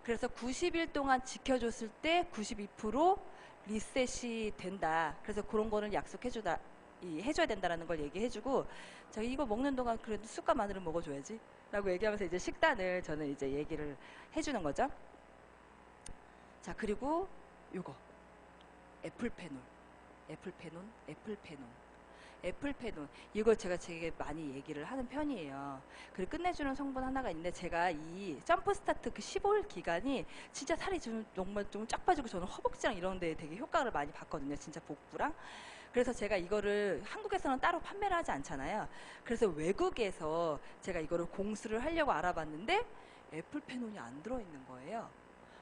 그래서 90일 동안 지켜줬을 때 92% 리셋이 된다. 그래서 그런 거는 해줘야 된다라는 걸 얘기해주고, 자, 이거 먹는 동안 그래도 쑥과 마늘은 먹어줘야지 라고 얘기하면서 이제 식단을 저는 이제 얘기를 해주는 거죠. 자, 그리고 요거 애플페논 이걸 제가 되게 많이 얘기를 하는 편이에요. 그리고 끝내주는 성분 하나가 있는데, 제가 이 점프 스타트 그 15일 기간이 진짜 살이 좀 정말 좀 쫙 빠지고, 저는 허벅지랑 이런 데 되게 효과를 많이 봤거든요. 진짜 복부랑. 그래서 제가 이거를 한국에서는 따로 판매를 하지 않잖아요. 그래서 외국에서 제가 이거를 공수를 하려고 알아봤는데 애플페논이 안 들어있는 거예요.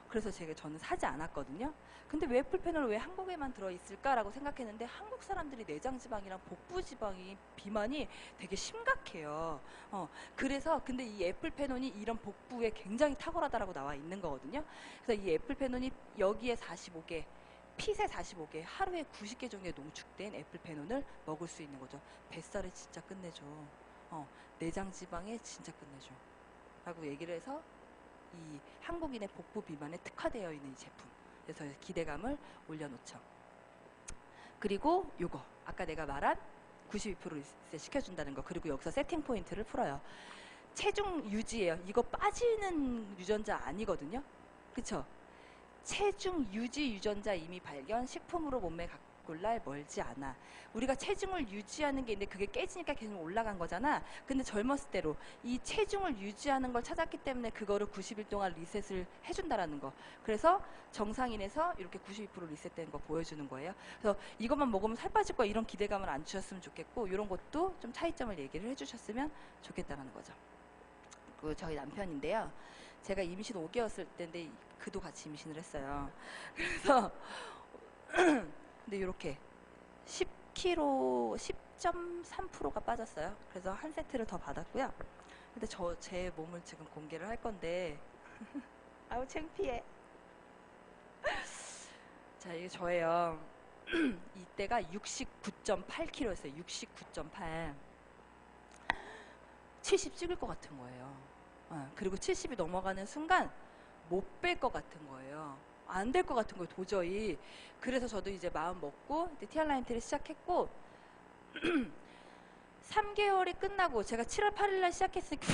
그래서 저는 사지 않았거든요. 근데 왜 애플페놀 왜 한국에만 들어있을까라고 생각했는데, 한국 사람들이 내장지방이랑 복부지방이 비만이 되게 심각해요. 그래서 근데 이 애플페논이 이런 복부에 굉장히 탁월하다라고 나와 있는 거거든요. 그래서 이 애플페논이 여기에 45개, 핏에 45개, 하루에 90개 정도의 농축된 애플페논을 먹을 수 있는 거죠. 뱃살에 진짜 끝내줘. 내장지방에 진짜 끝내줘. 라고 얘기를 해서 이 한국인의 복부 비만에 특화되어 있는 이 제품, 그래서 기대감을 올려놓죠. 그리고 요거 아까 내가 말한 92% 리셋 시켜준다는 거, 그리고 여기서 세팅 포인트를 풀어요. 체중 유지예요. 이거 빠지는 유전자 아니거든요. 그쵸? 체중 유지 유전자 이미 발견, 식품으로 몸매 가꿀 날 멀지 않아. 우리가 체중을 유지하는 게 있는데 그게 깨지니까 계속 올라간 거잖아. 근데 젊었을 때로 이 체중을 유지하는 걸 찾았기 때문에 그거를 90일 동안 리셋을 해준다라는 거. 그래서 정상인에서 이렇게 92% 리셋되는 거 보여주는 거예요. 그래서 이것만 먹으면 살 빠질 거야, 이런 기대감을 안 주셨으면 좋겠고, 이런 것도 좀 차이점을 얘기를 해주셨으면 좋겠다라는 거죠. 그리고 저희 남편인데요. 제가 임신 5개월였을 때인데 그도 같이 임신을 했어요. 그래서 근데 이렇게 10kg, 10.3%가 빠졌어요. 그래서 한 세트를 더 받았고요. 근데 제 몸을 지금 공개를 할 건데 아우 창피해. 자, 이게 저예요. 이때가 69.8kg였어요. 69.8. 70 찍을 것 같은 거예요. 그리고 70이 넘어가는 순간 못 뺄 것 같은 거예요. 안 될 것 같은 거예요, 도저히. 그래서 저도 이제 마음 먹고 티알라인트를 시작했고 3개월이 끝나고, 제가 7월 8일 날 시작했으니까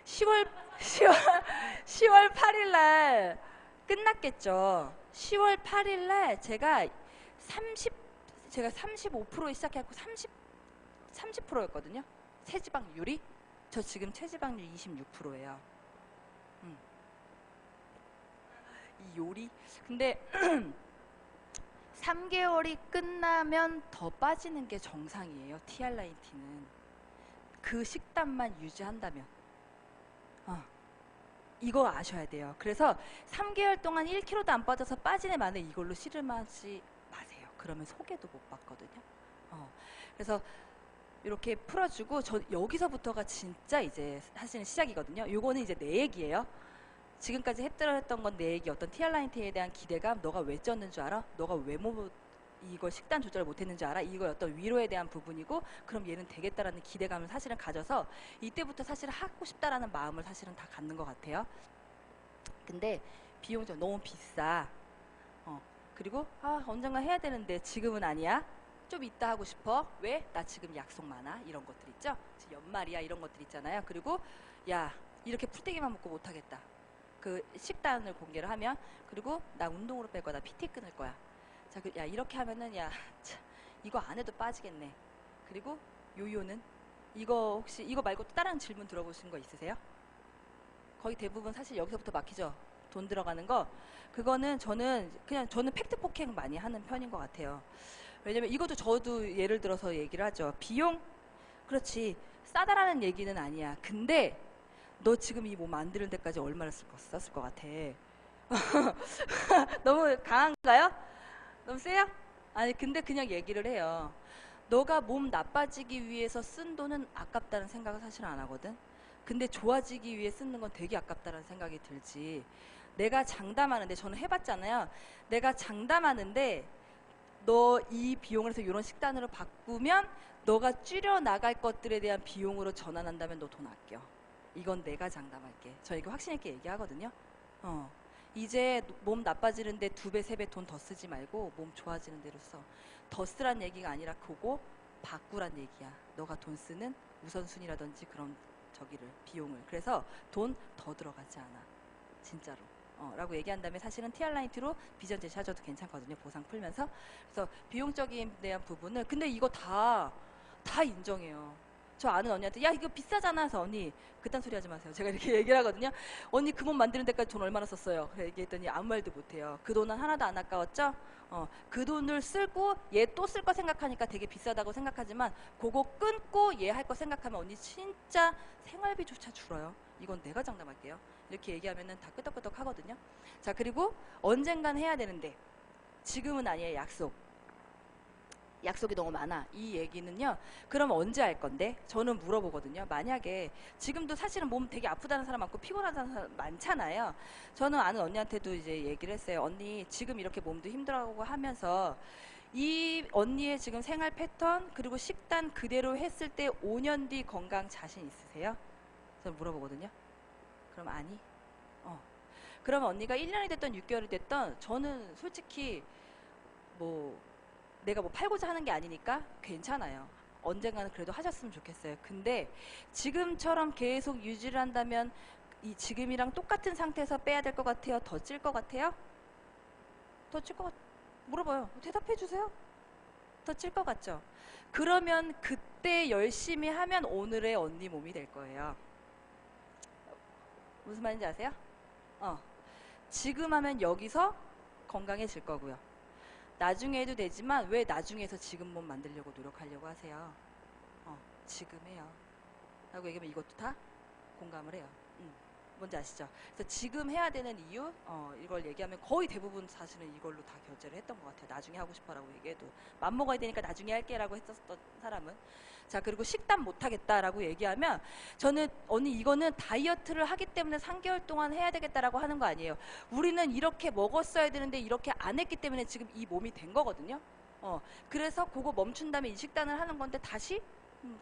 10월 8일 날 끝났겠죠. 10월 8일 날 제가 35%에 시작했고 30%였거든요. 체지방률이. 저 지금 체지방률 26%예요. 이 요리. 근데 3개월이 끝나면 더 빠지는 게 정상이에요. 티알라인티는. 그 식단만 유지한다면. 이거 아셔야 돼요. 그래서 3개월 동안 1kg도 안 빠져서 빠지네 마네 이걸로 씨름하지 마세요. 그러면 소개도 못 받거든요. 그래서 이렇게 풀어주고, 저 여기서부터가 진짜 이제 사실은 시작이거든요. 요거는 이제 내 얘기예요. 지금까지 했던 건 내 얘기. 어떤 티알라인트에 대한 기대감, 너가 왜 쪘는 줄 알아? 너가 왜 이걸 식단 조절을 못했는 줄 알아? 이거 어떤 위로에 대한 부분이고, 그럼 얘는 되겠다라는 기대감을 사실은 가져서 이때부터 사실 하고 싶다라는 마음을 사실은 다 갖는 것 같아요. 근데 비용이 좀 너무 비싸. 그리고 언젠가 해야 되는데 지금은 아니야. 좀 이따 하고 싶어. 왜? 나 지금 약속 많아. 이런 것들 있죠. 지금 연말이야. 이런 것들 있잖아요. 그리고 야, 이렇게 풀떼기만 먹고 못하겠다. 그 식단을 공개를 하면, 그리고 나 운동으로 뺄 거야. 나 PT 끊을 거야. 자, 야, 이렇게 하면은 야, 이거 안 해도 빠지겠네. 그리고 요요는 이거 혹시 이거 말고 또 다른 질문 들어보신 거 있으세요? 거의 대부분 사실 여기서부터 막히죠. 돈 들어가는 거. 그거는 저는 팩트 폭행 많이 하는 편인 것 같아요. 왜냐면 이것도 저도 예를 들어서 얘기를 하죠. 비용? 그렇지. 싸다라는 얘기는 아니야. 근데 너 지금 이 몸 만드는 데까지 얼마나 썼을 것 같아? 너무 강한가요? 너무 세요? 아니 근데 그냥 얘기를 해요. 너가 몸 나빠지기 위해서 쓴 돈은 아깝다는 생각을 사실 안 하거든. 근데 좋아지기 위해 쓰는 건 되게 아깝다는 생각이 들지. 내가 장담하는데, 저는 해봤잖아요. 내가 장담하는데 너 이 비용을 해서 이런 식단으로 바꾸면 너가 줄여 나갈 것들에 대한 비용으로 전환한다면 너 돈 아껴. 이건 내가 장담할게. 저 이거 확신 있게 얘기하거든요. 이제 몸 나빠지는데 2배, 3배 돈 더 쓰지 말고 몸 좋아지는 대로 써. 더 쓰란 얘기가 아니라 그거 바꾸란 얘기야. 너가 돈 쓰는 우선순위라든지 그런 저기를, 비용을. 그래서 돈 더 들어가지 않아. 진짜로. 라고 얘기한 다음에 사실은 TR라이트로 비전 제시하셔도 괜찮거든요. 보상 풀면서. 그래서 비용적인 대한 부분을, 근데 이거 다 인정해요. 저 아는 언니한테 야 이거 비싸잖아 해서 언니 그딴 소리 하지 마세요. 제가 이렇게 얘기를 하거든요. 언니 그 몸 만드는 데까지 돈 얼마나 썼어요? 그래 얘기했더니 아무 말도 못해요. 그 돈은 하나도 안 아까웠죠? 그 돈을 쓰고 얘 또 쓸 거 생각하니까 되게 비싸다고 생각하지만 그거 끊고 얘 할 거 생각하면 언니 진짜 생활비조차 줄어요. 이건 내가 장담할게요. 이렇게 얘기하면은 다 끄덕끄덕 하거든요. 자, 그리고 언젠간 해야 되는데 지금은 아니에요. 약속이 너무 많아. 이 얘기는요. 그럼 언제 할 건데? 저는 물어보거든요. 만약에 지금도 사실은 몸 되게 아프다는 사람 많고 피곤하다는 사람 많잖아요. 저는 아는 언니한테도 이제 얘기를 했어요. 언니 지금 이렇게 몸도 힘들어하고 하면서 이 언니의 지금 생활 패턴 그리고 식단 그대로 했을 때 5년 뒤 건강 자신 있으세요? 저는 물어보거든요. 그럼 아니? 그러면 언니가 1년이 됐던 6개월이 됐던 저는 솔직히 내가 팔고자 하는 게 아니니까 괜찮아요. 언젠가는 그래도 하셨으면 좋겠어요. 근데 지금처럼 계속 유지를 한다면 이 지금이랑 똑같은 상태에서 빼야 될 것 같아요? 더 찔 것 같아요? 더 찔 것 물어봐요. 대답해 주세요. 더 찔 것 같죠? 그러면 그때 열심히 하면 오늘의 언니 몸이 될 거예요. 무슨 말인지 아세요? 지금 하면 여기서 건강해질 거고요. 나중에 해도 되지만 왜 나중에서 지금 몸 만들려고 노력하려고 하세요? 지금 해요. 라고 얘기하면 이것도 다 공감을 해요. 뭔지 아시죠? 그래서 지금 해야 되는 이유, 이걸 얘기하면 거의 대부분 사실은 이걸로 다 결제를 했던 것 같아요. 나중에 하고 싶어라고 얘기해도. 맘먹어야 되니까 나중에 할게라고 했었던 사람은. 자, 그리고 식단 못하겠다라고 얘기하면 저는 언니 이거는 다이어트를 하기 때문에 3개월 동안 해야 되겠다라고 하는 거 아니에요. 우리는 이렇게 먹었어야 되는데 이렇게 안 했기 때문에 지금 이 몸이 된 거거든요. 그래서 그거 멈춘 다음에 이 식단을 하는 건데 다시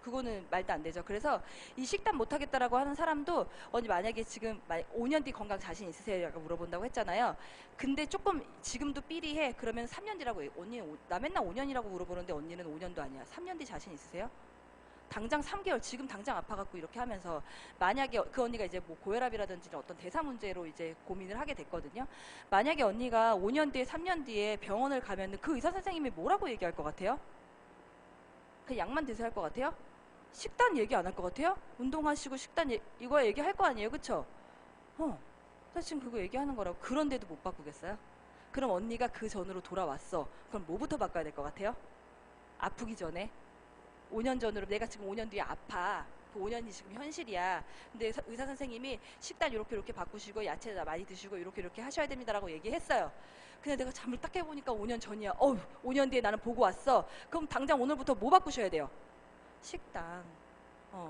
그거는 말도 안 되죠. 그래서 이 식단 못하겠다라고 하는 사람도 언니 만약에 지금 5년 뒤 건강 자신 있으세요? 라고 물어본다고 했잖아요. 근데 조금 지금도 삐리해. 그러면 3년 뒤라고 해요. 언니 나 맨날 5년이라고 물어보는데 언니는 5년도 아니야. 3년 뒤 자신 있으세요? 당장 3개월 지금 당장 아파갖고 이렇게 하면서 만약에 그 언니가 이제 고혈압이라든지 어떤 대사 문제로 이제 고민을 하게 됐거든요. 만약에 언니가 5년 뒤에 3년 뒤에 병원을 가면은 그 의사 선생님이 뭐라고 얘기할 것 같아요? 그 약만 드세요 할 것 같아요? 식단 얘기 안 할 것 같아요? 운동하시고 식단 이거 얘기할 거 아니에요, 그쵸? 사실 지금 그거 얘기하는 거라고. 그런데도 못 바꾸겠어요? 그럼 언니가 그 전으로 돌아왔어. 그럼 뭐부터 바꿔야 될 것 같아요? 아프기 전에 5년 전으로 내가 지금 5년 뒤에 아파. 그 5년이 지금 현실이야. 근데 의사 선생님이 식단 이렇게 바꾸시고 야채 많이 드시고 이렇게 하셔야 됩니다라고 얘기했어요. 근데 내가 잠을 딱 깨보니까 5년 전이야. 5년 뒤에 나는 보고 왔어. 그럼 당장 오늘부터 뭐 바꾸셔야 돼요? 식단.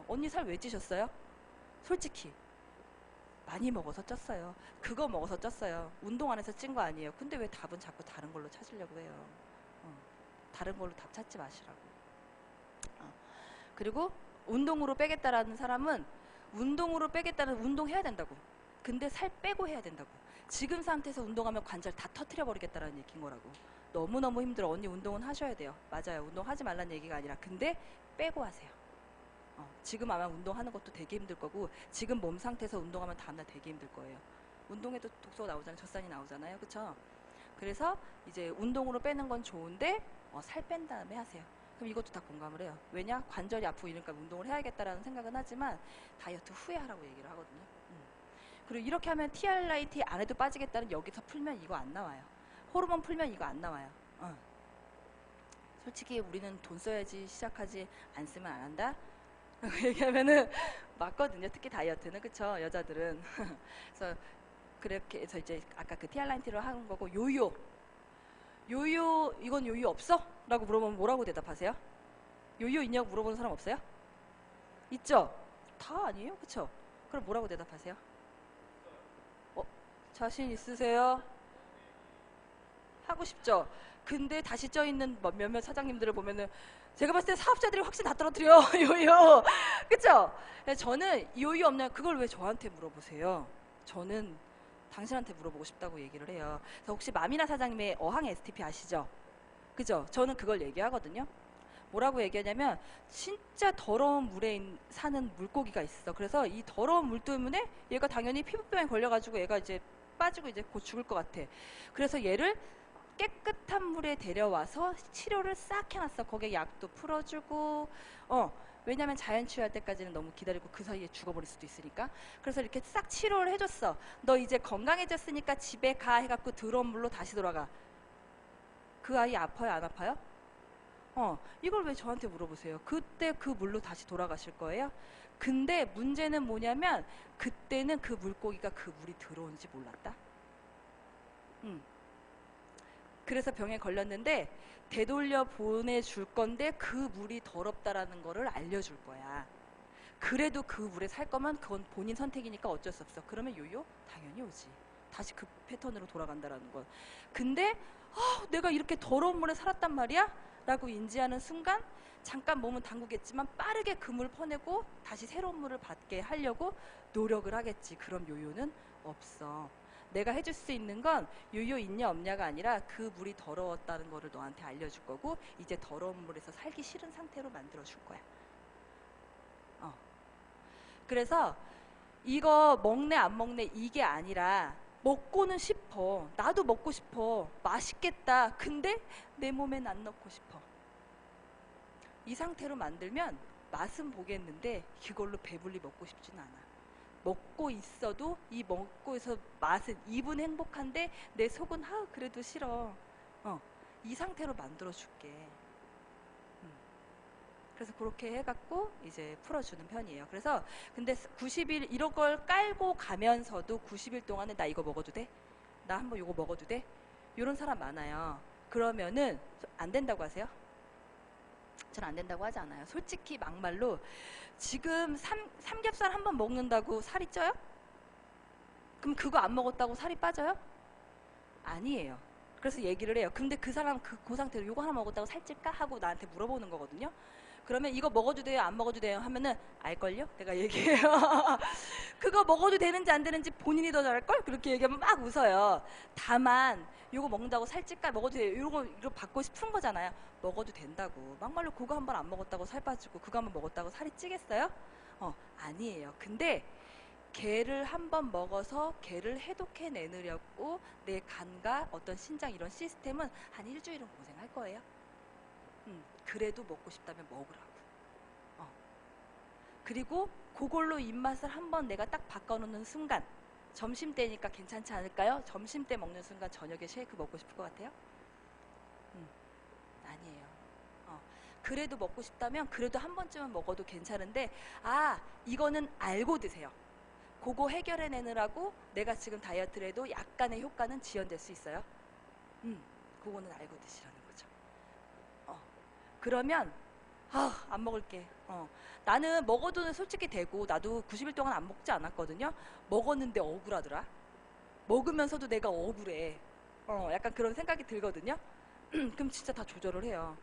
언니 살 왜 찌셨어요? 솔직히 많이 먹어서 쪘어요. 그거 먹어서 쪘어요. 운동 안 해서 찐 거 아니에요. 근데 왜 답은 자꾸 다른 걸로 찾으려고 해요? 다른 걸로 답 찾지 마시라고. 그리고 운동으로 빼겠다라는 사람은 운동해야 된다고. 근데 살 빼고 해야 된다고. 지금 상태에서 운동하면 관절 다 터트려 버리겠다라는 얘기인 거라고. 너무너무 힘들어. 언니 운동은 하셔야 돼요. 맞아요. 운동하지 말라는 얘기가 아니라 근데 빼고 하세요. 지금 아마 운동하는 것도 되게 힘들 거고 지금 몸 상태에서 운동하면 다음날 되게 힘들 거예요. 운동해도 독소가 나오잖아요. 젖산이 나오잖아요. 그쵸? 그래서 이제 운동으로 빼는 건 좋은데 살 뺀 다음에 하세요. 그럼 이것도 다 공감을 해요. 왜냐? 관절이 아프고 이러니까 운동을 해야겠다라는 생각은 하지만 다이어트 후에 하라고 얘기를 하거든요. 그리고 이렇게 하면 TR라이트 안 해도 빠지겠다는 여기서 풀면 이거 안 나와요. 호르몬 풀면 이거 안 나와요. 솔직히 우리는 돈 써야지 시작하지 안 쓰면 안 한다? 얘기하면은 맞거든요. 특히 다이어트는. 그쵸? 여자들은. 그래서 그렇게 해서 이제 아까 그 티알라인티로 하는 거고, 요요. 요요, 이건 요요 없어? 라고 물어보면 뭐라고 대답하세요? 요요 있냐고 물어보는 사람 없어요? 있죠? 다 아니에요? 그쵸? 그럼 뭐라고 대답하세요? 자신 있으세요? 하고 싶죠? 근데 다시 쪄있는 몇몇 사장님들을 보면은 제가 봤을 때 사업자들이 확실히 다 떨어뜨려. 요요. 그쵸? 저는 요요 없냐, 그걸 왜 저한테 물어보세요? 저는 당신한테 물어보고 싶다고 얘기를 해요. 그래서 혹시 마미나 사장님의 어항 STP 아시죠? 그죠? 저는 그걸 얘기하거든요. 뭐라고 얘기하냐면 진짜 더러운 물에 사는 물고기가 있어. 그래서 이 더러운 물 때문에 얘가 당연히 피부병에 걸려가지고 얘가 이제 빠지고 이제 곧 죽을 것 같아. 그래서 얘를 깨끗한 물에 데려와서 치료를 싹 해놨어. 거기에 약도 풀어주고, 왜냐면 자연 치유할 때까지는 너무 기다리고 그 사이에 죽어버릴 수도 있으니까. 그래서 이렇게 싹 치료를 해줬어. 너 이제 건강해졌으니까 집에 가 해갖고 더러운 물로 다시 돌아가. 그 아이 아파요, 안 아파요? 이걸 왜 저한테 물어보세요? 그때 그 물로 다시 돌아가실 거예요? 근데 문제는 뭐냐면 그때는 그 물고기가 그 물이 들어온지 몰랐다. 그래서 병에 걸렸는데 되돌려 보내줄 건데 그 물이 더럽다라는 거를 알려줄 거야. 그래도 그 물에 살 거면 그건 본인 선택이니까 어쩔 수 없어. 그러면 요요? 당연히 오지. 다시 그 패턴으로 돌아간다라는 건. 근데 내가 이렇게 더러운 물에 살았단 말이야? 라고 인지하는 순간 잠깐 몸은 담그겠지만 빠르게 그 물 퍼내고 다시 새로운 물을 받게 하려고 노력을 하겠지. 그럼 요요는 없어. 내가 해줄 수 있는 건 요요 있냐 없냐가 아니라 그 물이 더러웠다는 거를 너한테 알려줄 거고 이제 더러운 물에서 살기 싫은 상태로 만들어줄 거야. 그래서 이거 먹네 안 먹네 이게 아니라 먹고는 싶어. 나도 먹고 싶어. 맛있겠다. 근데 내 몸엔 안 넣고 싶어. 이 상태로 만들면 맛은 보겠는데 이걸로 배불리 먹고 싶진 않아. 먹고 있어도 이 먹고 있어 맛은 입은 행복한데 내 속은 그래도 싫어. 이 상태로 만들어줄게. 그래서 그렇게 해갖고 이제 풀어주는 편이에요. 그래서 근데 90일 이런 걸 깔고 가면서도 90일 동안에 나 이거 먹어도 돼? 나 한번 이거 먹어도 돼? 이런 사람 많아요. 그러면은 안 된다고 하세요? 전 안 된다고 하지 않아요. 솔직히 막말로 지금 삼겹살 한 번 먹는다고 살이 쪄요? 그럼 그거 안 먹었다고 살이 빠져요? 아니에요. 그래서 얘기를 해요. 근데 그 사람 그 상태로 이거 하나 먹었다고 살찔까? 하고 나한테 물어보는 거거든요. 그러면 이거 먹어도 돼요? 안 먹어도 돼요? 하면은 알걸요? 내가 얘기해요. 그거 먹어도 되는지 안 되는지 본인이 더 잘할걸? 그렇게 얘기하면 막 웃어요. 다만 이거 먹는다고 살찔까? 먹어도 돼요? 이거 받고 싶은 거잖아요. 먹어도 된다고. 막말로 그거 한 번 안 먹었다고 살 빠지고 그거 한 번 먹었다고 살이 찌겠어요? 아니에요. 근데 개를 한 번 먹어서 개를 해독해내느려고 내 간과 어떤 신장 이런 시스템은 한 일주일은 고생할 거예요. 그래도 먹고 싶다면 먹으라고. 그리고 그걸로 입맛을 한번 내가 딱 바꿔놓는 순간 점심때니까 괜찮지 않을까요? 점심때 먹는 순간 저녁에 쉐이크 먹고 싶을 것 같아요? 아니에요. 그래도 먹고 싶다면 그래도 한 번쯤은 먹어도 괜찮은데 이거는 알고 드세요. 그거 해결해내느라고 내가 지금 다이어트를 해도 약간의 효과는 지연될 수 있어요. 그거는 알고 드시라는 거죠. 그러면 안 먹을게. 나는 먹어도 솔직히 되고 나도 90일 동안 안 먹지 않았거든요. 먹었는데 억울하더라. 먹으면서도 내가 억울해. 약간 그런 생각이 들거든요. 그럼 진짜 다 조절을 해요.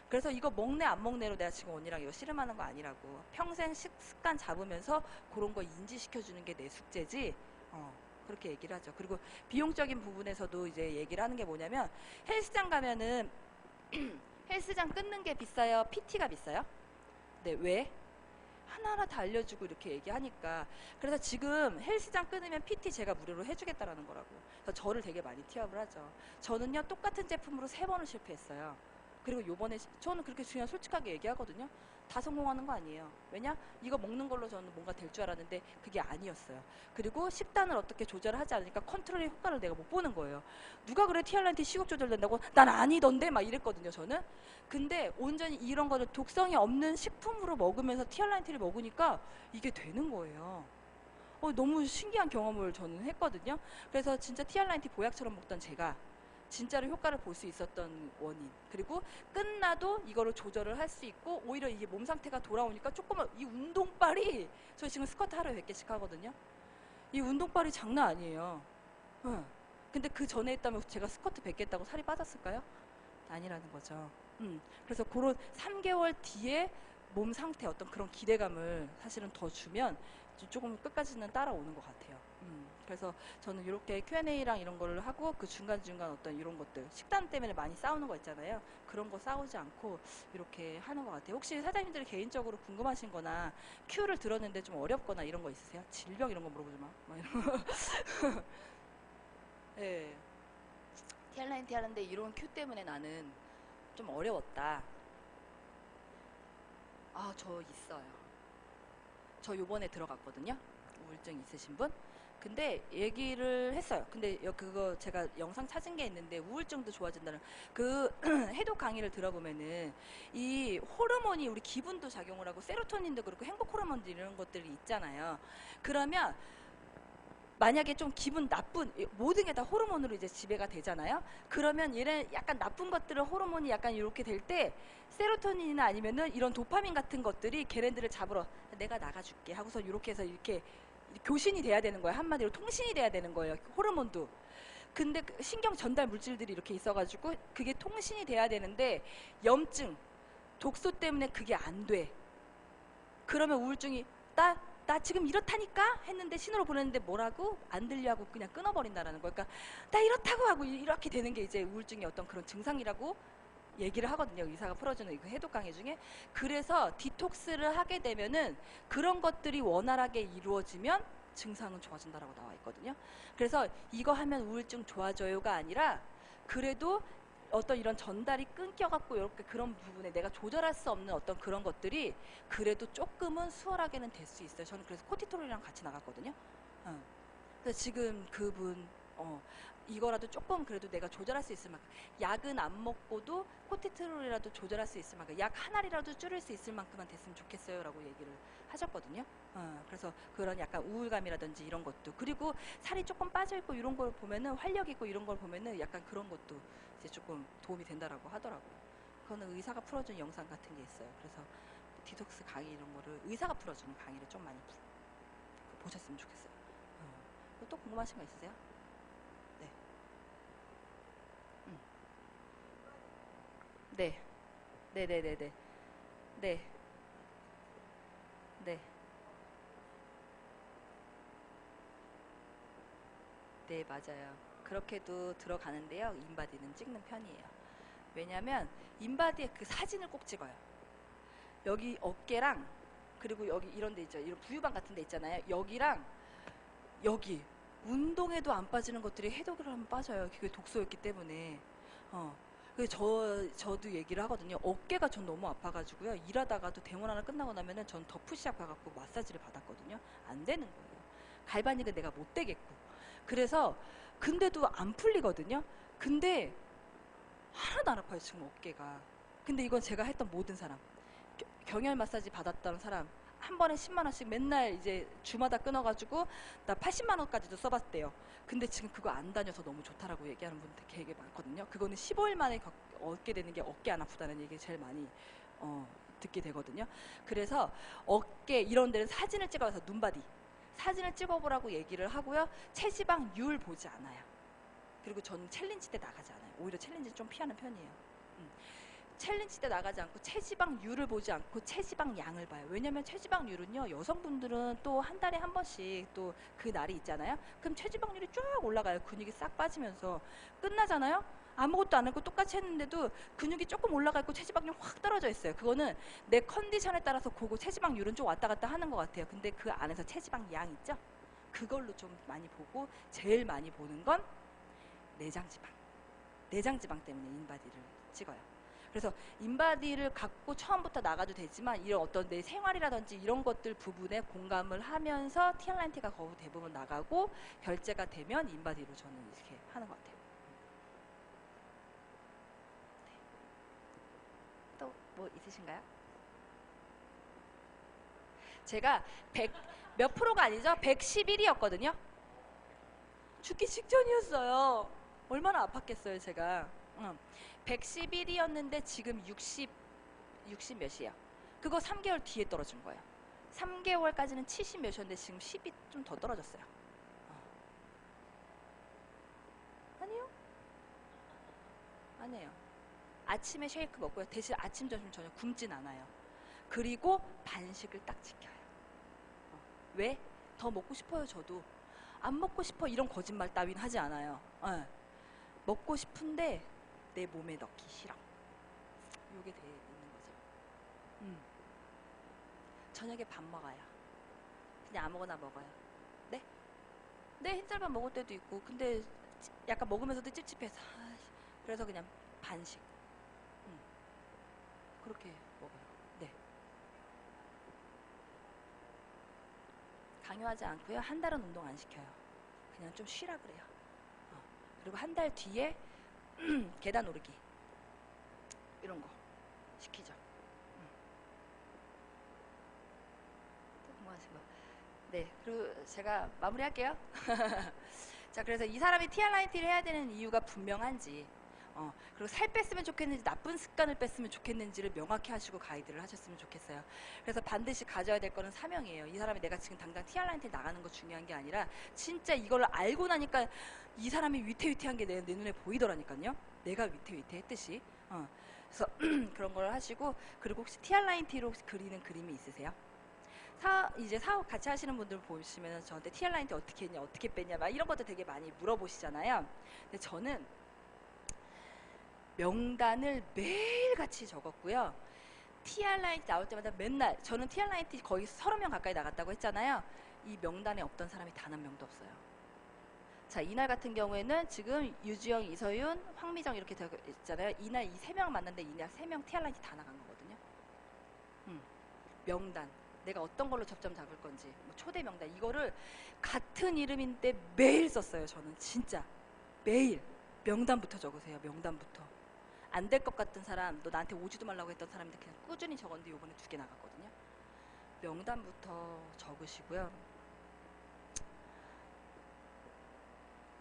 그래서 이거 먹네 안 먹네로 내가 지금 언니랑 이거 씨름하는 거 아니라고. 평생 습관 잡으면서 그런 거 인지시켜주는 게 내 숙제지. 그렇게 얘기를 하죠. 그리고 비용적인 부분에서도 이제 얘기를 하는 게 뭐냐면 헬스장 가면은 헬스장 끊는 게 비싸요? PT가 비싸요? 네, 왜? 하나하나 다 알려주고 이렇게 얘기하니까. 그래서 지금 헬스장 끊으면 PT 제가 무료로 해주겠다라는 거라고. 그래서 저를 되게 많이 티업을 하죠. 저는요 똑같은 제품으로 3번을 실패했어요. 그리고 요번에 저는 그렇게 그냥 솔직하게 얘기하거든요. 다 성공하는 거 아니에요. 왜냐? 이거 먹는 걸로 저는 뭔가 될 줄 알았는데 그게 아니었어요. 그리고 식단을 어떻게 조절하지 않으니까 컨트롤의 효과를 내가 못 보는 거예요. 누가 그래 티알란티 식욕 조절된다고? 난 아니던데 막 이랬거든요, 저는. 근데 온전히 이런 거를 독성이 없는 식품으로 먹으면서 티알란티를 먹으니까 이게 되는 거예요. 너무 신기한 경험을 저는 했거든요. 그래서 진짜 티알란티 보약처럼 먹던 제가 진짜로 효과를 볼 수 있었던 원인, 그리고 끝나도 이거를 조절을 할 수 있고 오히려 이게 몸 상태가 돌아오니까 조금만 이 운동빨이, 저 지금 스쿼트 하루에 100개씩 하거든요. 이 운동빨이 장난 아니에요. 응. 근데 그 전에 했다면 제가 스쿼트 100개 했다고 살이 빠졌을까요? 아니라는 거죠. 그래서 그런 3개월 뒤에 몸 상태 어떤 그런 기대감을 사실은 더 주면 조금 끝까지는 따라오는 것 같아요. 그래서 저는 이렇게 Q&A랑 이런 거를 하고 그 중간중간 어떤 이런 것들, 식단 때문에 많이 싸우는 거 있잖아요. 그런 거 싸우지 않고 이렇게 하는 것 같아요. 혹시 사장님들이 개인적으로 궁금하신 거나 Q를 들었는데 좀 어렵거나 이런 거 있으세요? 질병 이런 거 물어보지 마. 막 이런 거. 네. 티알란티 하는데 이런 Q 때문에 나는 좀 어려웠다. 저 있어요. 저 요번에 들어갔거든요. 우울증 있으신 분. 근데 얘기를 했어요. 근데 그거 제가 영상 찾은 게 있는데 우울증도 좋아진다는 그 해독 강의를 들어보면은 이 호르몬이 우리 기분도 작용을 하고 세로토닌도 그렇고 행복 호르몬도 이런 것들이 있잖아요. 그러면 만약에 좀 기분 나쁜 모든 게 다 호르몬으로 이제 지배가 되잖아요. 그러면 얘는 약간 나쁜 것들을 호르몬이 약간 이렇게 될 때 세로토닌이나 아니면은 이런 도파민 같은 것들이 걔네들을 잡으러 내가 나가줄게 하고서 이렇게 해서 이렇게 교신이 돼야 되는 거예요. 한마디로 통신이 돼야 되는 거예요. 호르몬도. 근데 그 신경 전달 물질들이 이렇게 있어가지고 그게 통신이 돼야 되는데 염증, 독소 때문에 그게 안 돼. 그러면 우울증이 나 지금 이렇다니까 했는데 신호를 보냈는데 뭐라고 안 들려하고 그냥 끊어버린다라는 거예요. 그러니까 나 이렇다고 하고 이렇게 되는 게 이제 우울증의 어떤 그런 증상이라고 얘기를 하거든요. 의사가 풀어주는 그 해독 강의 중에. 그래서 디톡스를 하게 되면은 그런 것들이 원활하게 이루어지면 증상은 좋아진다라고 나와 있거든요. 그래서 이거 하면 우울증 좋아져요가 아니라 그래도 어떤 이런 전달이 끊겨갖고 이렇게 그런 부분에 내가 조절할 수 없는 어떤 그런 것들이 그래도 조금은 수월하게는 될 수 있어요. 저는 그래서 코티톨이랑 같이 나갔거든요. 그래서 지금 그분 이거라도 조금 그래도 내가 조절할 수 있을 만큼, 약은 안 먹고도 코티톨이라도 조절할 수 있을 만큼, 약 한 알이라도 줄일 수 있을 만큼만 됐으면 좋겠어요 라고 얘기를 하셨거든요. 그래서 그런 약간 우울감이라든지 이런 것도, 그리고 살이 조금 빠져있고 이런 걸 보면은 활력 있고 이런 걸 보면은 약간 그런 것도 이제 조금 도움이 된다라고 하더라고요. 그거는 의사가 풀어준 영상 같은 게 있어요. 그래서 디톡스 강의 이런 거를 의사가 풀어주는 강의를 좀 많이 보셨으면 좋겠어요. 또 궁금하신 거 있으세요? 네. 네. 네네네네. 네. 네. 네, 맞아요. 그렇게도 들어가는데요. 인바디는 찍는 편이에요. 왜냐면 인바디의 그 사진을 꼭 찍어요. 여기 어깨랑 그리고 여기 이런 데 있죠. 이런 부유방 같은 데 있잖아요. 여기랑 여기 운동에도 안 빠지는 것들이 해독을 하면 빠져요. 그게 독소였기 때문에. 그래서 저도 얘기를 하거든요. 어깨가 전 너무 아파가지고요. 일하다가도 대문 하나 끝나고 나면은 전 더 푸시업 가갖고 마사지를 받았거든요. 안 되는 거예요. 갈바닉은 내가 못 되겠고. 그래서 근데도 안 풀리거든요. 근데 하나도 안 아파요 지금 어깨가. 근데 이건 제가 했던 모든 사람, 경혈 마사지 받았던 사람 한 번에 10만 원씩 맨날 이제 주마다 끊어가지고 나 80만 원까지도 써봤대요. 근데 지금 그거 안 다녀서 너무 좋다라고 얘기하는 분들 되게 많거든요. 그거는 15일 만에 얻게 되는 게 어깨 안 아프다는 얘기 제일 많이 듣게 되거든요. 그래서 어깨 이런 데는 사진을 찍어서 눈바디 사진을 찍어보라고 얘기를 하고요. 체지방률 보지 않아요. 그리고 저는 챌린지 때 나가지 않아요. 오히려 챌린지 좀 피하는 편이에요. 챌린지 때 나가지 않고 체지방률을 보지 않고 체지방 양을 봐요. 왜냐면 체지방률은요, 여성분들은 또 한 달에 한 번씩 또 그 날이 있잖아요. 그럼 체지방률이 쭉 올라가요. 근육이 싹 빠지면서 끝나잖아요. 아무것도 안 하고 똑같이 했는데도 근육이 조금 올라가 있고 체지방률 확 떨어져 있어요. 그거는 내 컨디션에 따라서 그거 체지방률은 좀 왔다 갔다 하는 것 같아요. 근데 그 안에서 체지방 양 있죠? 그걸로 좀 많이 보고 제일 많이 보는 건 내장지방. 내장지방 때문에 인바디를 찍어요. 그래서 인바디를 갖고 처음부터 나가도 되지만 이런 어떤 내 생활이라든지 이런 것들 부분에 공감을 하면서 TR라인티가 거의 대부분 나가고 결제가 되면 인바디로 저는 이렇게 하는 것 같아요. 네. 또 뭐 있으신가요? 제가 100 몇 프로가 아니죠? 111이었거든요. 죽기 직전이었어요. 얼마나 아팠겠어요, 제가. 111이었는데 지금 60 몇이에요. 그거 3개월 뒤에 떨어진 거예요. 3개월까지는 70 몇이었는데 지금 10이 좀 더 떨어졌어요. 아니요. 아니에요. 아침에 쉐이크 먹고요. 대신 아침, 점심, 저녁 굶진 않아요. 그리고 반식을 딱 지켜요. 왜? 더 먹고 싶어요, 저도. 안 먹고 싶어 이런 거짓말 따윈 하지 않아요. 먹고 싶은데 내 몸에 넣기 싫어. 요게 돼 있는 거죠. 저녁에 밥 먹어요. 그냥 아무거나 먹어요. 네? 네, 흰쌀밥 먹을 때도 있고. 근데 약간 먹으면서도 찝찝해서. 그래서 그냥 반식. 그렇게 먹어요. 네. 강요하지 않고요. 한 달은 운동 안 시켜요. 그냥 좀 쉬라 그래요. 그리고 한 달 뒤에 계단 오르기 이런 거 시키죠. 또 궁금하신 거. 네, 그리고 제가 마무리할게요. 자, 그래서 이 사람이 TR라인티를 해야 되는 이유가 분명한지, 그리고 살 뺐으면 좋겠는지 나쁜 습관을 뺐으면 좋겠는지를 명확히 하시고 가이드를 하셨으면 좋겠어요. 그래서 반드시 가져야 될 거는 사명이에요. 이 사람이 내가 지금 당장 TR라인티 나가는 거 중요한 게 아니라 진짜 이걸 알고 나니까 이 사람이 위태위태한 게 내 눈에 보이더라니까요. 내가 위태위태했듯이. 그래서 그런 걸 하시고, 그리고 혹시 TR라인티로 그리는 그림이 있으세요? 이제 사업 같이 하시는 분들 보시면 저한테 TR라인티 어떻게 했냐, 어떻게 뺐냐, 막 이런 것도 되게 많이 물어보시잖아요. 근데 저는 명단을 매일같이 적었고요. TR라인티 나올 때마다 맨날, 저는 TR라인티 거의 30명 가까이 나갔다고 했잖아요. 이 명단에 없던 사람이 단 한 명도 없어요. 자, 이날 같은 경우에는 지금 유주영, 이서윤, 황미정 이렇게 되어 있잖아요. 이날 이 3명 만났는데 이날 3명 TR라인티 다 나간 거거든요. 명단. 내가 어떤 걸로 접점 잡을 건지, 뭐 초대 명단, 이거를 같은 이름인데 매일 썼어요. 저는 진짜 매일 명단부터 적으세요. 명단부터. 안 될 것 같은 사람, 너 나한테 오지도 말라고 했던 사람인데 그냥 꾸준히 적었는데 요번에 2개 나갔거든요. 명단부터 적으시고요.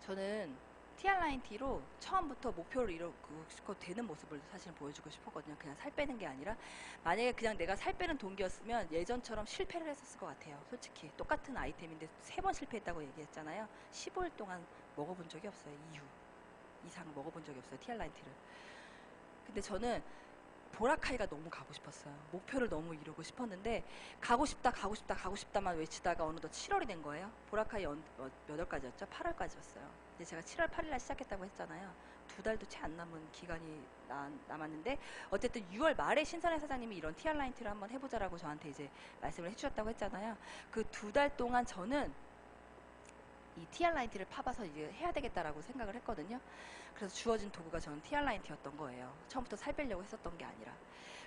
저는 TR라인티로 처음부터 목표를 이루고 되는 모습을 사실 보여주고 싶었거든요. 그냥 살 빼는 게 아니라, 만약에 그냥 내가 살 빼는 동기였으면 예전처럼 실패를 했었을 것 같아요. 솔직히 똑같은 아이템인데 3번 실패했다고 얘기했잖아요. 15일 동안 먹어본 적이 없어요. 이상 먹어본 적이 없어요. TR라인티를. 근데 저는 보라카이가 너무 가고 싶었어요. 목표를 너무 이루고 싶었는데 가고 싶다만 외치다가 어느덧 7월이 된 거예요. 보라카이 몇 월까지였죠? 8월까지였어요. 근데 제가 7월 8일날 시작했다고 했잖아요. 2달도 채 안 남은 기간이 남았는데, 어쨌든 6월 말에 신선혜 사장님이 이런 TR라인티를 한번 해보자라고 저한테 이제 말씀을 해주셨다고 했잖아요. 그 2달 동안 저는 이 TR라인티를 파봐서 이제 해야 되겠다라고 생각을 했거든요. 그래서 주어진 도구가 저는 TR라인티였던 거예요. 처음부터 살 빼려고 했었던 게 아니라.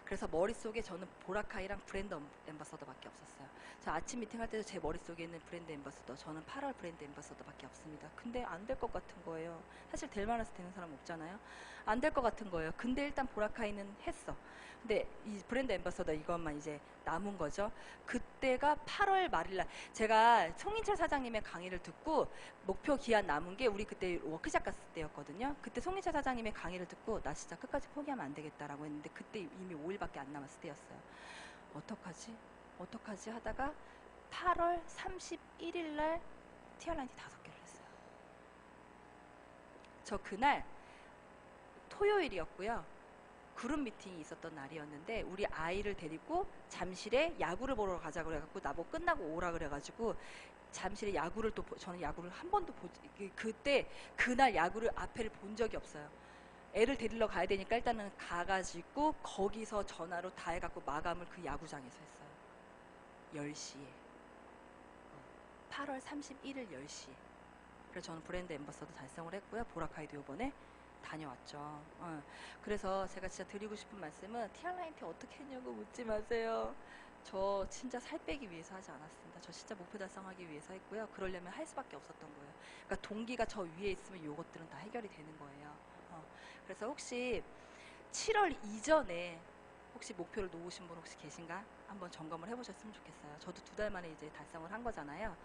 그래서 머릿속에 저는 보라카이랑 브랜드 앰바서더밖에 없었어요. 저 아침 미팅 할 때도 제 머릿속에 있는 브랜드 앰바서더, 저는 8월 브랜드 앰바서더밖에 없습니다. 근데 안 될 것 같은 거예요. 사실 될 만해서 되는 사람 없잖아요. 안 될 것 같은 거예요. 근데 일단 보라카이는 했어. 근데 이 브랜드 앰바서더 이것만 이제 남은 거죠. 그때가 8월 말일날 제가 송인철 사장님의 강의를 듣고 목표 기한 남은 게, 우리 그때 워크샵 갔을 때였거든요. 그때 송인철 사장님의 강의를 듣고 나 진짜 끝까지 포기하면 안 되겠다라고 했는데, 그때 이미 5일밖에 안 남았을 때였어요. 어떡하지 하다가 8월 31일 날 TR라인티 5개를 했어요. 저 그날 토요일이었고요. 그룹 미팅이 있었던 날이었는데, 우리 아이를 데리고 잠실에 야구를 보러 가자 그래갖고 나보고 끝나고 오라 그래가지고 잠실에 야구를 저는 야구를 한 번도 그날 야구를 앞에를 본 적이 없어요. 애를 데리러 가야 되니까 일단은 가가지고 거기서 전화로 다 해갖고 마감을 그 야구장에서 했어요. 10시에. 8월 31일 10시. 그래서 저는 브랜드 앰바서더 달성을 했고요. 보라카이도 이번에 다녀왔죠. 그래서 제가 진짜 드리고 싶은 말씀은 티알라인티 어떻게 했냐고 묻지 마세요. 저 진짜 살 빼기 위해서 하지 않았습니다. 저 진짜 목표 달성하기 위해서 했고요. 그러려면 할 수밖에 없었던 거예요. 그러니까 동기가 저 위에 있으면 이것들은 다 해결이 되는 거예요. 그래서 혹시 7월 이전에 혹시 목표를 놓으신 분 혹시 계신가? 한번 점검을 해보셨으면 좋겠어요. 저도 2달 만에 이제 달성을 한 거잖아요.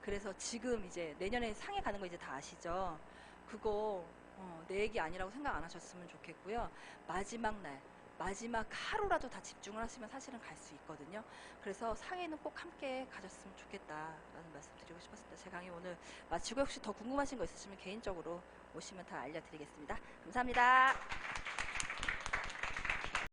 그래서 지금 이제 내년에 상해 가는 거 이제 다 아시죠? 그거 내 얘기 아니라고 생각 안 하셨으면 좋겠고요. 마지막 날, 마지막 하루라도 다 집중을 하시면 사실은 갈 수 있거든요. 그래서 상해는 꼭 함께 가졌으면 좋겠다라는 말씀 드리고 싶었습니다. 제 강의 오늘 마치고 혹시 더 궁금하신 거 있으시면 개인적으로 오시면 다 알려드리겠습니다. 감사합니다.